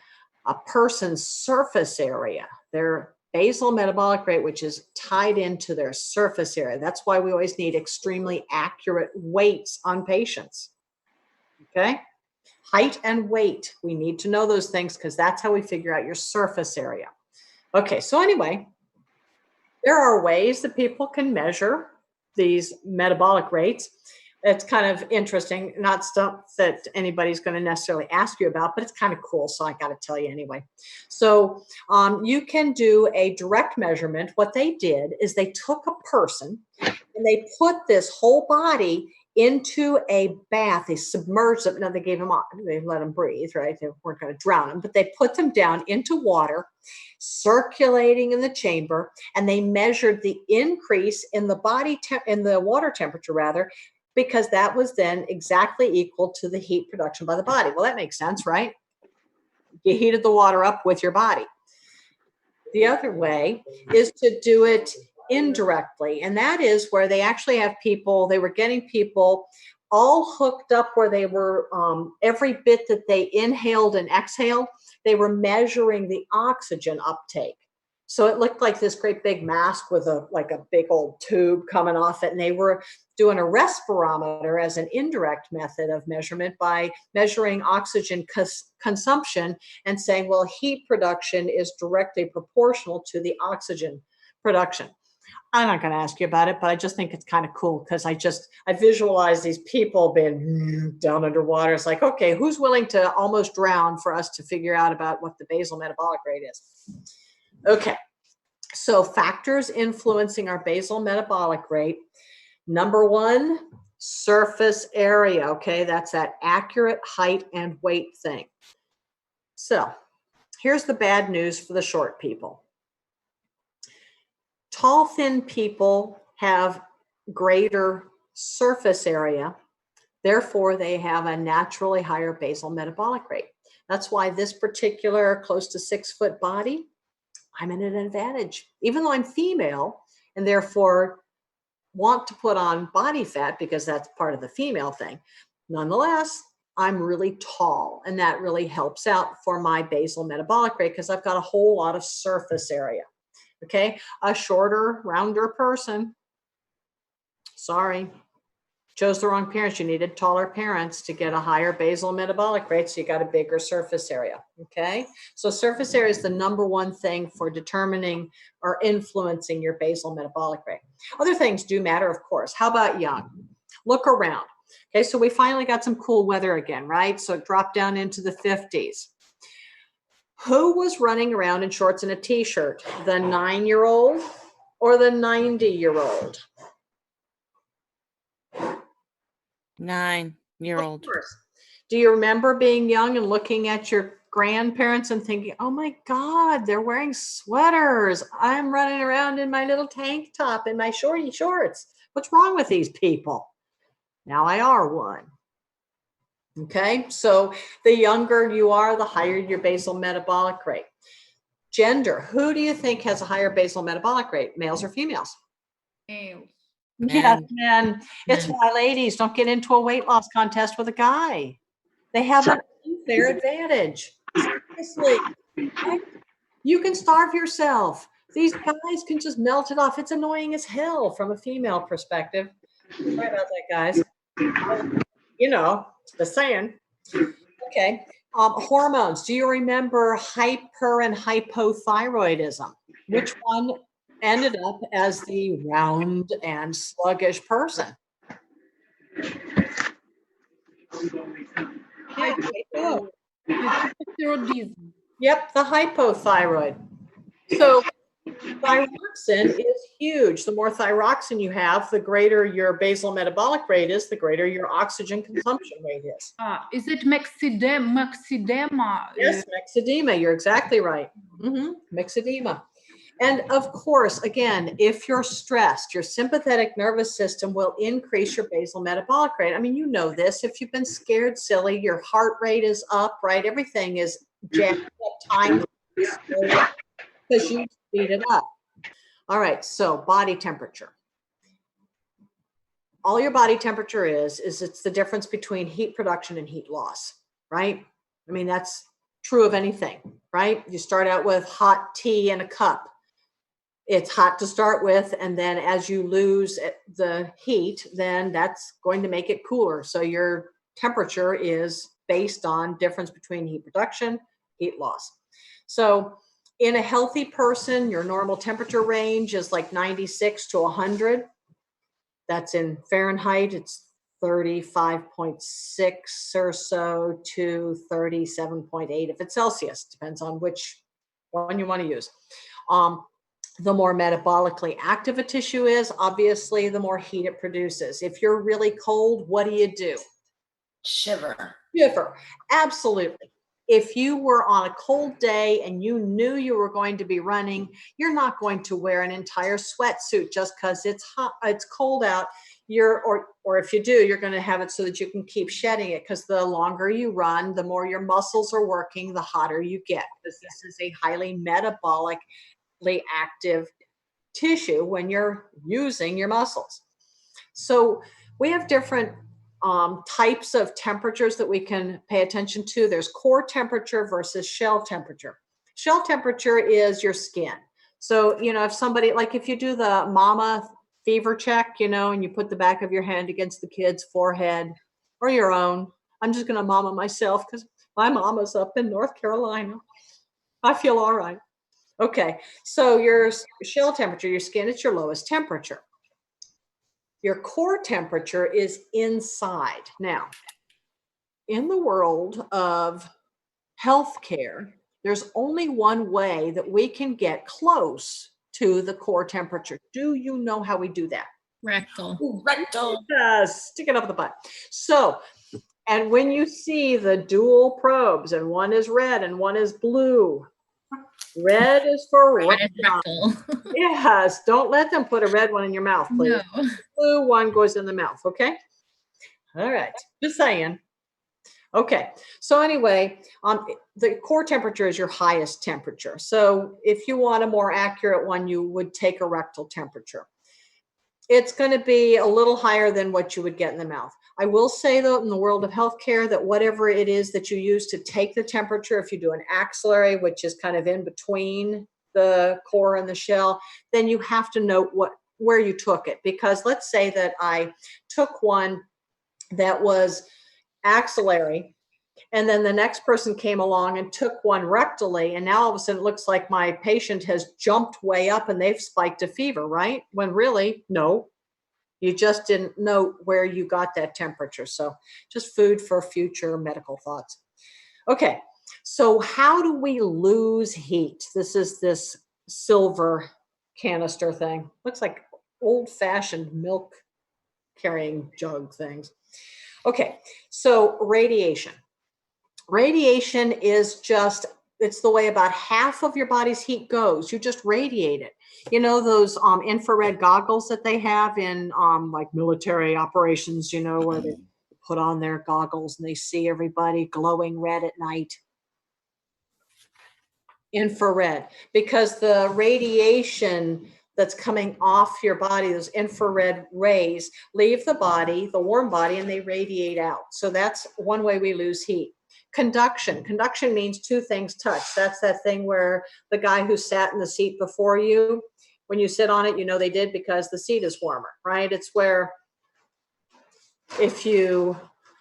a person's surface area, their basal metabolic rate, which is tied into their surface area. That's why we always need extremely accurate weights on patients. Okay? Height and weight. We need to know those things because that's how we figure out your surface area. Okay, so anyway, there are ways that people can measure these metabolic rates. It's kind of interesting, not stuff that anybody's going to necessarily ask you about, but it's kind of cool, so I got to tell you anyway. So you can do a direct measurement. What they did is they took a person and they put this whole body into a bath. They submerged them. Now they gave them, they let them breathe, right? They weren't going to drown them, but they put them down into water, circulating in the chamber, and they measured the increase in the body, in the water temperature rather, because that was then exactly equal to the heat production by the body. Well, that makes sense, right? You heated the water up with your body. The other way is to do it indirectly, and that is where they actually have people, they were getting people all hooked up where they were, every bit that they inhaled and exhaled, they were measuring the oxygen uptake. So it looked like this great big mask with like a big old tube coming off it, and they were doing a respirometer as an indirect method of measurement by measuring oxygen consumption and saying, well, heat production is directly proportional to the oxygen production. I'm not going to ask you about it, but I just think it's kind of cool because I visualize these people being down underwater. It's like, okay, who's willing to almost drown for us to figure out about what the basal metabolic rate is? Okay, so factors influencing our basal metabolic rate. Number one, surface area. Okay, that's that accurate height and weight thing. So here's the bad news for the short people. Tall, thin people have greater surface area. Therefore, they have a naturally higher basal metabolic rate. That's why this particular close to 6 foot body, I'm at an advantage. Even though I'm female and therefore want to put on body fat because that's part of the female thing. Nonetheless, I'm really tall, and that really helps out for my basal metabolic rate because I've got a whole lot of surface area. Okay, a shorter, rounder person, sorry, chose the wrong parents. You needed taller parents to get a higher basal metabolic rate, so you got a bigger surface area. Okay, so surface area is the number one thing for determining or influencing your basal metabolic rate. Other things do matter, of course. How about young? Look around. Okay, so we finally got some cool weather again, right? So it dropped down into the 50s. Who was running around in shorts and a t-shirt? The 9-year-old or the 90-year-old? 9-year-old. Of course. Do you remember being young and looking at your grandparents and thinking, oh my God, they're wearing sweaters. I'm running around in my little tank top and my shorty shorts. What's wrong with these people? Now I are one. Okay, so the younger you are, the higher your basal metabolic rate. Gender, who do you think has a higher basal metabolic rate, males or females? Males. Yes, men. It's why ladies don't get into a weight loss contest with a guy. They have an unfair advantage. Seriously, you can starve yourself. These guys can just melt it off. It's annoying as hell from a female perspective. Sorry about that, guys. You know, the saying. Okay. Hormones. Do you remember hyper and hypothyroidism? Which one ended up as the round and sluggish person? Yeah, hypo. Hypothyroidism. Yep, the hypothyroid. So thyroxine is huge. The more thyroxine you have, the greater your basal metabolic rate is, the greater your oxygen consumption rate is. Is it myxedema? Yes, myxedema. You're exactly right. Myxedema. And of course, again, if you're stressed, your sympathetic nervous system will increase your basal metabolic rate. I mean, you know this. If you've been scared silly, your heart rate is up, right? Everything is jacked up, time because you speed it up. All right, so body temperature. All your body temperature is it's the difference between heat production and heat loss, right? I mean, that's true of anything, right? You start out with hot tea in a cup. It's hot to start with, and then as you lose the heat, then that's going to make it cooler. So your temperature is based on difference between heat production, heat loss. So in a healthy person, your normal temperature range is like 96 to 100. That's in Fahrenheit. It's 35.6 or so to 37.8 if it's Celsius. Depends on which one you want to use. The more metabolically active a tissue is, obviously, the more heat it produces. If you're really cold, what do? Shiver. Shiver. Absolutely. If you were on a cold day and you knew you were going to be running, you're not going to wear an entire sweatsuit just because it's hot, it's cold out. Or if you do, you're going to have it so that you can keep shedding it, because the longer you run, the more your muscles are working, the hotter you get, because this is a highly metabolically active tissue when you're using your muscles. So we have different types of temperatures that we can pay attention to. There's core temperature versus shell temperature. Shell temperature is your skin. So, if somebody, like if you do the mama fever check, and you put the back of your hand against the kid's forehead or your own. I'm just going to mama myself because my mama's up in North Carolina. I feel all right. Okay. So your shell temperature, your skin, it's your lowest temperature. Your core temperature is inside. Now, in the world of healthcare, there's only one way that we can get close to the core temperature. Do you know how we do that? Rectal. Rectal. Stick it up the butt. So, and when you see the dual probes, and one is red and one is blue, red is for Rectal. Yes, don't let them put a red one in your mouth, please. No. Blue one goes in the mouth, okay? All right, just saying. Okay, so anyway, the core temperature is your highest temperature. So if you want a more accurate one, you would take a rectal temperature. It's going to be a little higher than what you would get in the mouth. I will say, though, in the world of healthcare, that whatever it is that you use to take the temperature, if you do an axillary, which is kind of in between the core and the shell, then you have to note where you took it. Because let's say that I took one that was axillary, and then the next person came along and took one rectally, and now all of a sudden it looks like my patient has jumped way up and they've spiked a fever, right? When really, no, you just didn't know where you got that temperature. So just food for future medical thoughts. Okay, so how do we lose heat? This is this silver canister thing. Looks like old-fashioned milk carrying jug things. Okay, so radiation. Radiation is it's the way about half of your body's heat goes. You just radiate it. You know those infrared goggles that they have in like military operations, where they put on their goggles and they see everybody glowing red at night? Infrared, because the radiation that's coming off your body, those infrared rays, leave the body, the warm body, and they radiate out. So that's one way we lose heat. Conduction. Conduction means two things touch. That's that thing where the guy who sat in the seat before you, when you sit on it, they did because the seat is warmer, right? It's where if you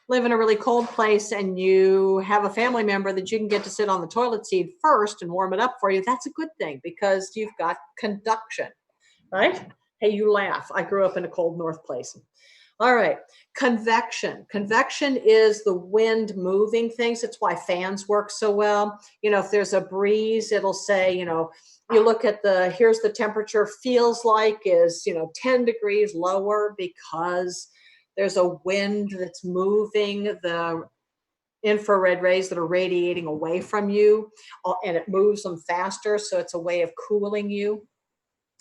live in a really cold place and you have a family member that you can get to sit on the toilet seat first and warm it up for you, that's a good thing because you've got conduction, right? Hey, you laugh. I grew up in a cold north place. All right, convection. Convection is the wind moving things. It's why fans work so well. You know, if there's a breeze, it'll say, you know, you look at here's the temperature feels like is, 10 degrees lower because there's a wind that's moving the infrared rays that are radiating away from you, and it moves them faster. So it's a way of cooling you.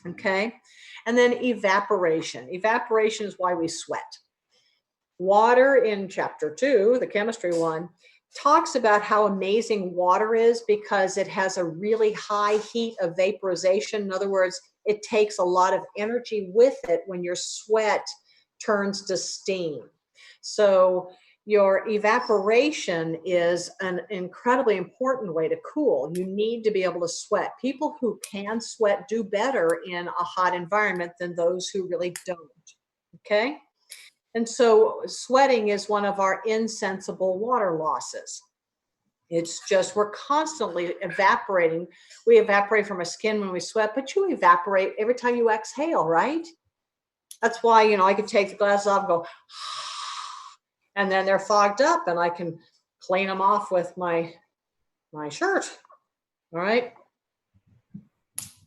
Okay. And then evaporation. Evaporation is why we sweat. Water in chapter 2, the chemistry one, talks about how amazing water is because it has a really high heat of vaporization. In other words, it takes a lot of energy with it when your sweat turns to steam. So your evaporation is an incredibly important way to cool. You need to be able to sweat. People who can sweat do better in a hot environment than those who really don't. Okay? And so sweating is one of our insensible water losses. It's just we're constantly evaporating. We evaporate from our skin when we sweat, but you evaporate every time you exhale, right? That's why, I could take the glasses off and go, and then they're fogged up and I can clean them off with my shirt. All right.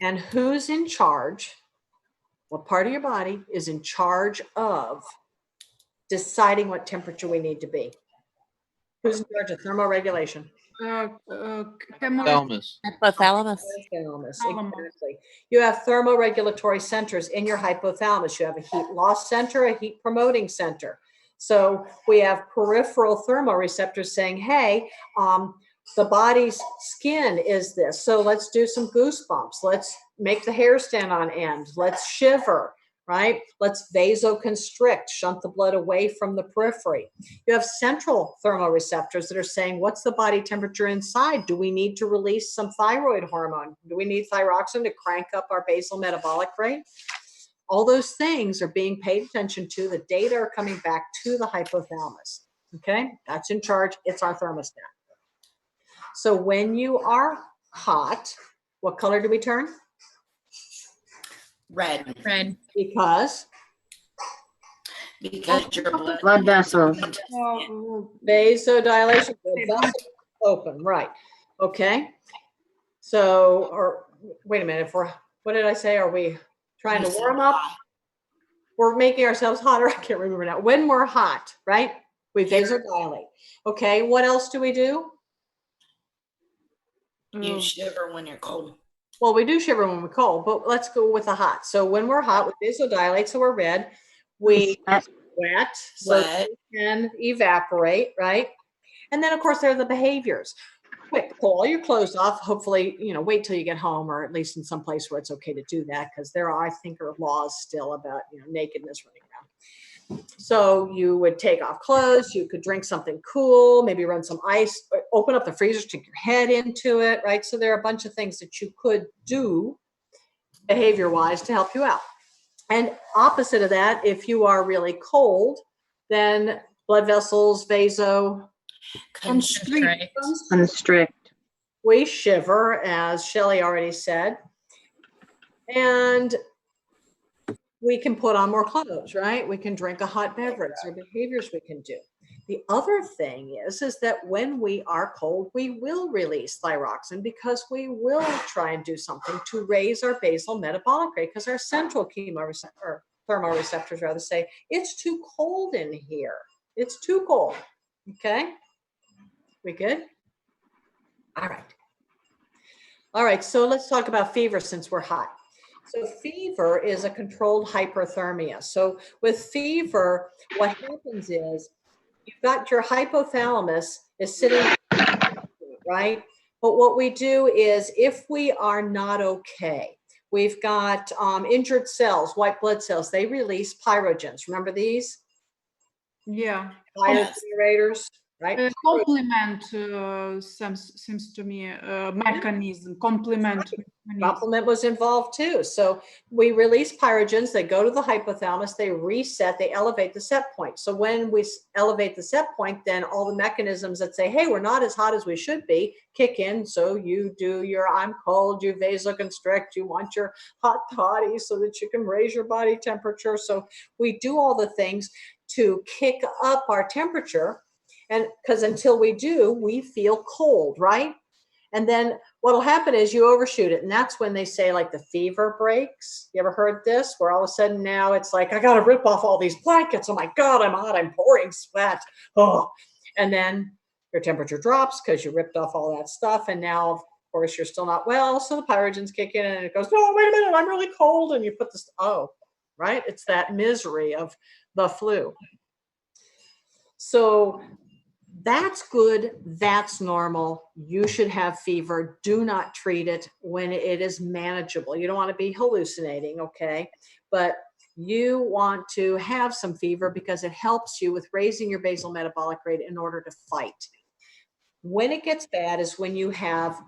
And who's in charge? What part of your body is in charge of deciding what temperature we need to be? Who's in charge of thermoregulation? Thalamus. Hypothalamus. Hypothalamus, exactly. You have thermoregulatory centers in your hypothalamus. You have a heat loss center, a heat promoting center. So we have peripheral thermoreceptors saying, hey, the body's skin is this. So let's do some goosebumps. Let's make the hair stand on end. Let's shiver, right? Let's vasoconstrict, shunt the blood away from the periphery. You have central thermoreceptors that are saying, what's the body temperature inside? Do we need to release some thyroid hormone? Do we need thyroxine to crank up our basal metabolic rate? All those things are being paid attention to. The data are coming back to the hypothalamus. Okay, that's in charge. It's our thermostat. So when you are hot, what color do we turn? Red. Red. Because Your Blood vessels. vasodilation, blood vessels open, right? Okay. So, or wait a minute. What did I say? Are we trying to warm up? We're making ourselves hotter. I can't remember now. When we're hot, right? We vasodilate. Okay. What else do we do? You shiver when you're cold. Well, we do shiver when we're cold, but let's go with the hot. So when we're hot, we vasodilate, so we're red. We sweat, so we can evaporate, right? And then, of course, there are the behaviors. Quick, pull all your clothes off. Hopefully, wait till you get home, or at least in some place where it's okay to do that, because there are, I think, laws still about nakedness running around. So you would take off clothes. You could drink something cool, maybe run some ice, open up the freezer, stick your head into it, right? So there are a bunch of things that you could do behavior-wise to help you out. And opposite of that, if you are really cold, then blood vessels, Constrict. we shiver, as Shelley already said. And we can put on more clothes, right? We can drink a hot beverage. There are behaviors we can do. The other thing is that when we are cold, we will release thyroxine because we will try and do something to raise our basal metabolic rate, because our central thermoreceptors rather say, it's too cold in here. It's too cold. Okay. We good? All right. All right. So let's talk about fever since we're hot. So fever is a controlled hyperthermia. So with fever, what happens is you've got your hypothalamus is sitting, right? But what we do is if we are not okay, we've got injured cells, white blood cells, they release pyrogens. Remember these? Yeah. Fire generators. right? Complement seems to me mechanism. Complement mechanism. Complement was involved too. So we release pyrogens, they go to the hypothalamus, they reset, they elevate the set point. So when we elevate the set point, then all the mechanisms that say, hey, we're not as hot as we should be, kick in. So you do your, I'm cold, you vasoconstrict, you want your hot toddy so that you can raise your body temperature. So we do all the things to kick up our temperature. And because until we do, we feel cold, right? And then what'll happen is you overshoot it. And that's when they say like the fever breaks. You ever heard this? Where all of a sudden now it's like, I got to rip off all these blankets. Oh my God, I'm hot. I'm pouring sweat. Oh, and then your temperature drops because you ripped off all that stuff. And now, of course, you're still not well. So the pyrogens kick in and it goes, no, wait a minute. I'm really cold. And you put this, oh, right. It's that misery of the flu. So that's good. That's normal. You should have fever. Do not treat it when it is manageable. You don't want to be hallucinating, okay? But you want to have some fever because it helps you with raising your basal metabolic rate in order to fight. When it gets bad is when you have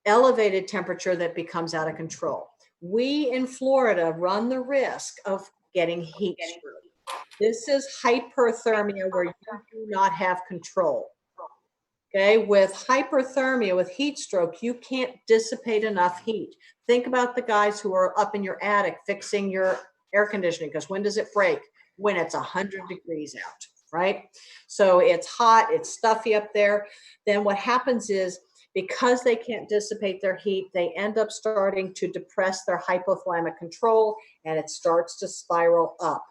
elevated temperature that becomes out of control. We in Florida run the risk of getting heat stroke. This is hyperthermia where you do not have control. Okay, with hyperthermia, with heat stroke, you can't dissipate enough heat. Think about the guys who are up in your attic fixing your air conditioning, because when does it break? When it's 100 degrees out, right? So it's hot, it's stuffy up there. Then what happens is, because they can't dissipate their heat, they end up starting to depress their hypothalamic control, and it starts to spiral up.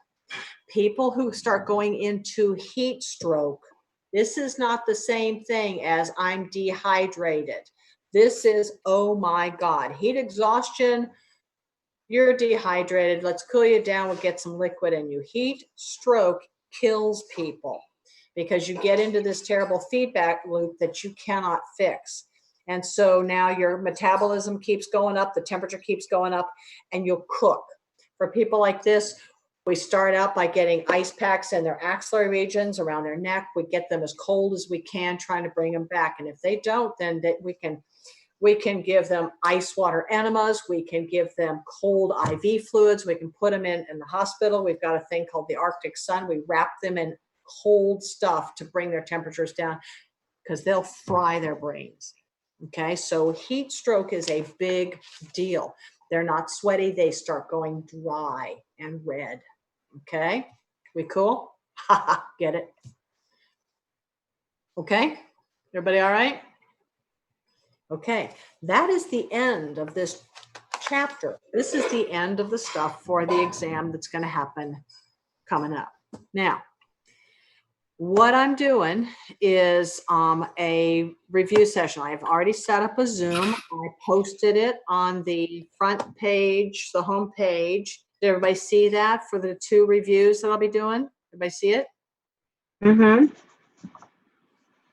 People who start going into heat stroke, this is not the same thing as I'm dehydrated. This is, oh my God, heat exhaustion, you're dehydrated, let's cool you down, we'll get some liquid in you. Heat stroke kills people because you get into this terrible feedback loop that you cannot fix. And so now your metabolism keeps going up, the temperature keeps going up, and you'll cook. For people like this, we start out by getting ice packs in their axillary regions around their neck. We get them as cold as we can, trying to bring them back. And if they don't, then we can give them ice water enemas. We can give them cold IV fluids. We can put them in the hospital. We've got a thing called the Arctic Sun. We wrap them in cold stuff to bring their temperatures down because they'll fry their brains. Okay, so heat stroke is a big deal. They're not sweaty. They start going dry and red. Okay, we cool? Get it? Okay, everybody all right? Okay, that is the end of this chapter. This is the end of the stuff for the exam that's going to happen coming up. Now, what I'm doing is a review session. I've already set up a Zoom. I posted it on the front page, the home page. Did everybody see that for the 2 reviews that I'll be doing? Everybody see it? Mm-hmm.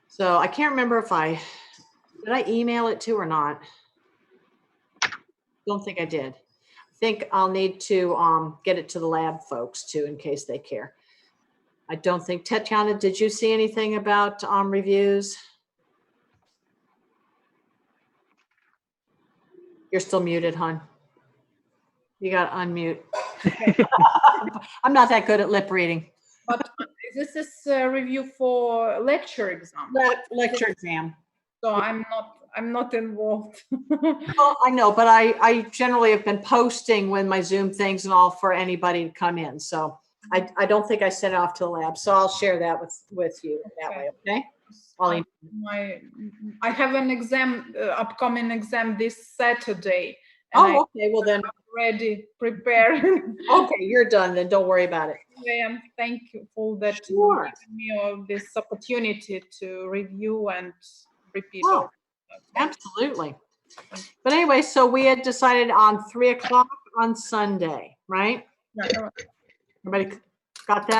So I can't remember if did I email it to or not? Don't think I did. I think I'll need to get it to the lab folks too, in case they care. I don't think, Tatiana, did you see anything about reviews? You're still muted, hon. You got to unmute. I'm not that good at lip reading. But this is a review for lecture exam. Lecture exam. So I'm not involved. Well, I know, but I generally have been posting with my Zoom things and all for anybody to come in. So I don't think I sent it off to the lab. So I'll share that with you that way. Okay. I have an exam, upcoming exam this Saturday. And okay. Well then, already prepared. Okay, you're done. Then don't worry about it. I'm thankful that Sure. you gave me this opportunity to review and repeat. Oh, absolutely. But anyway, so we had decided on 3 o'clock on Sunday, right? Yeah. Everybody got that?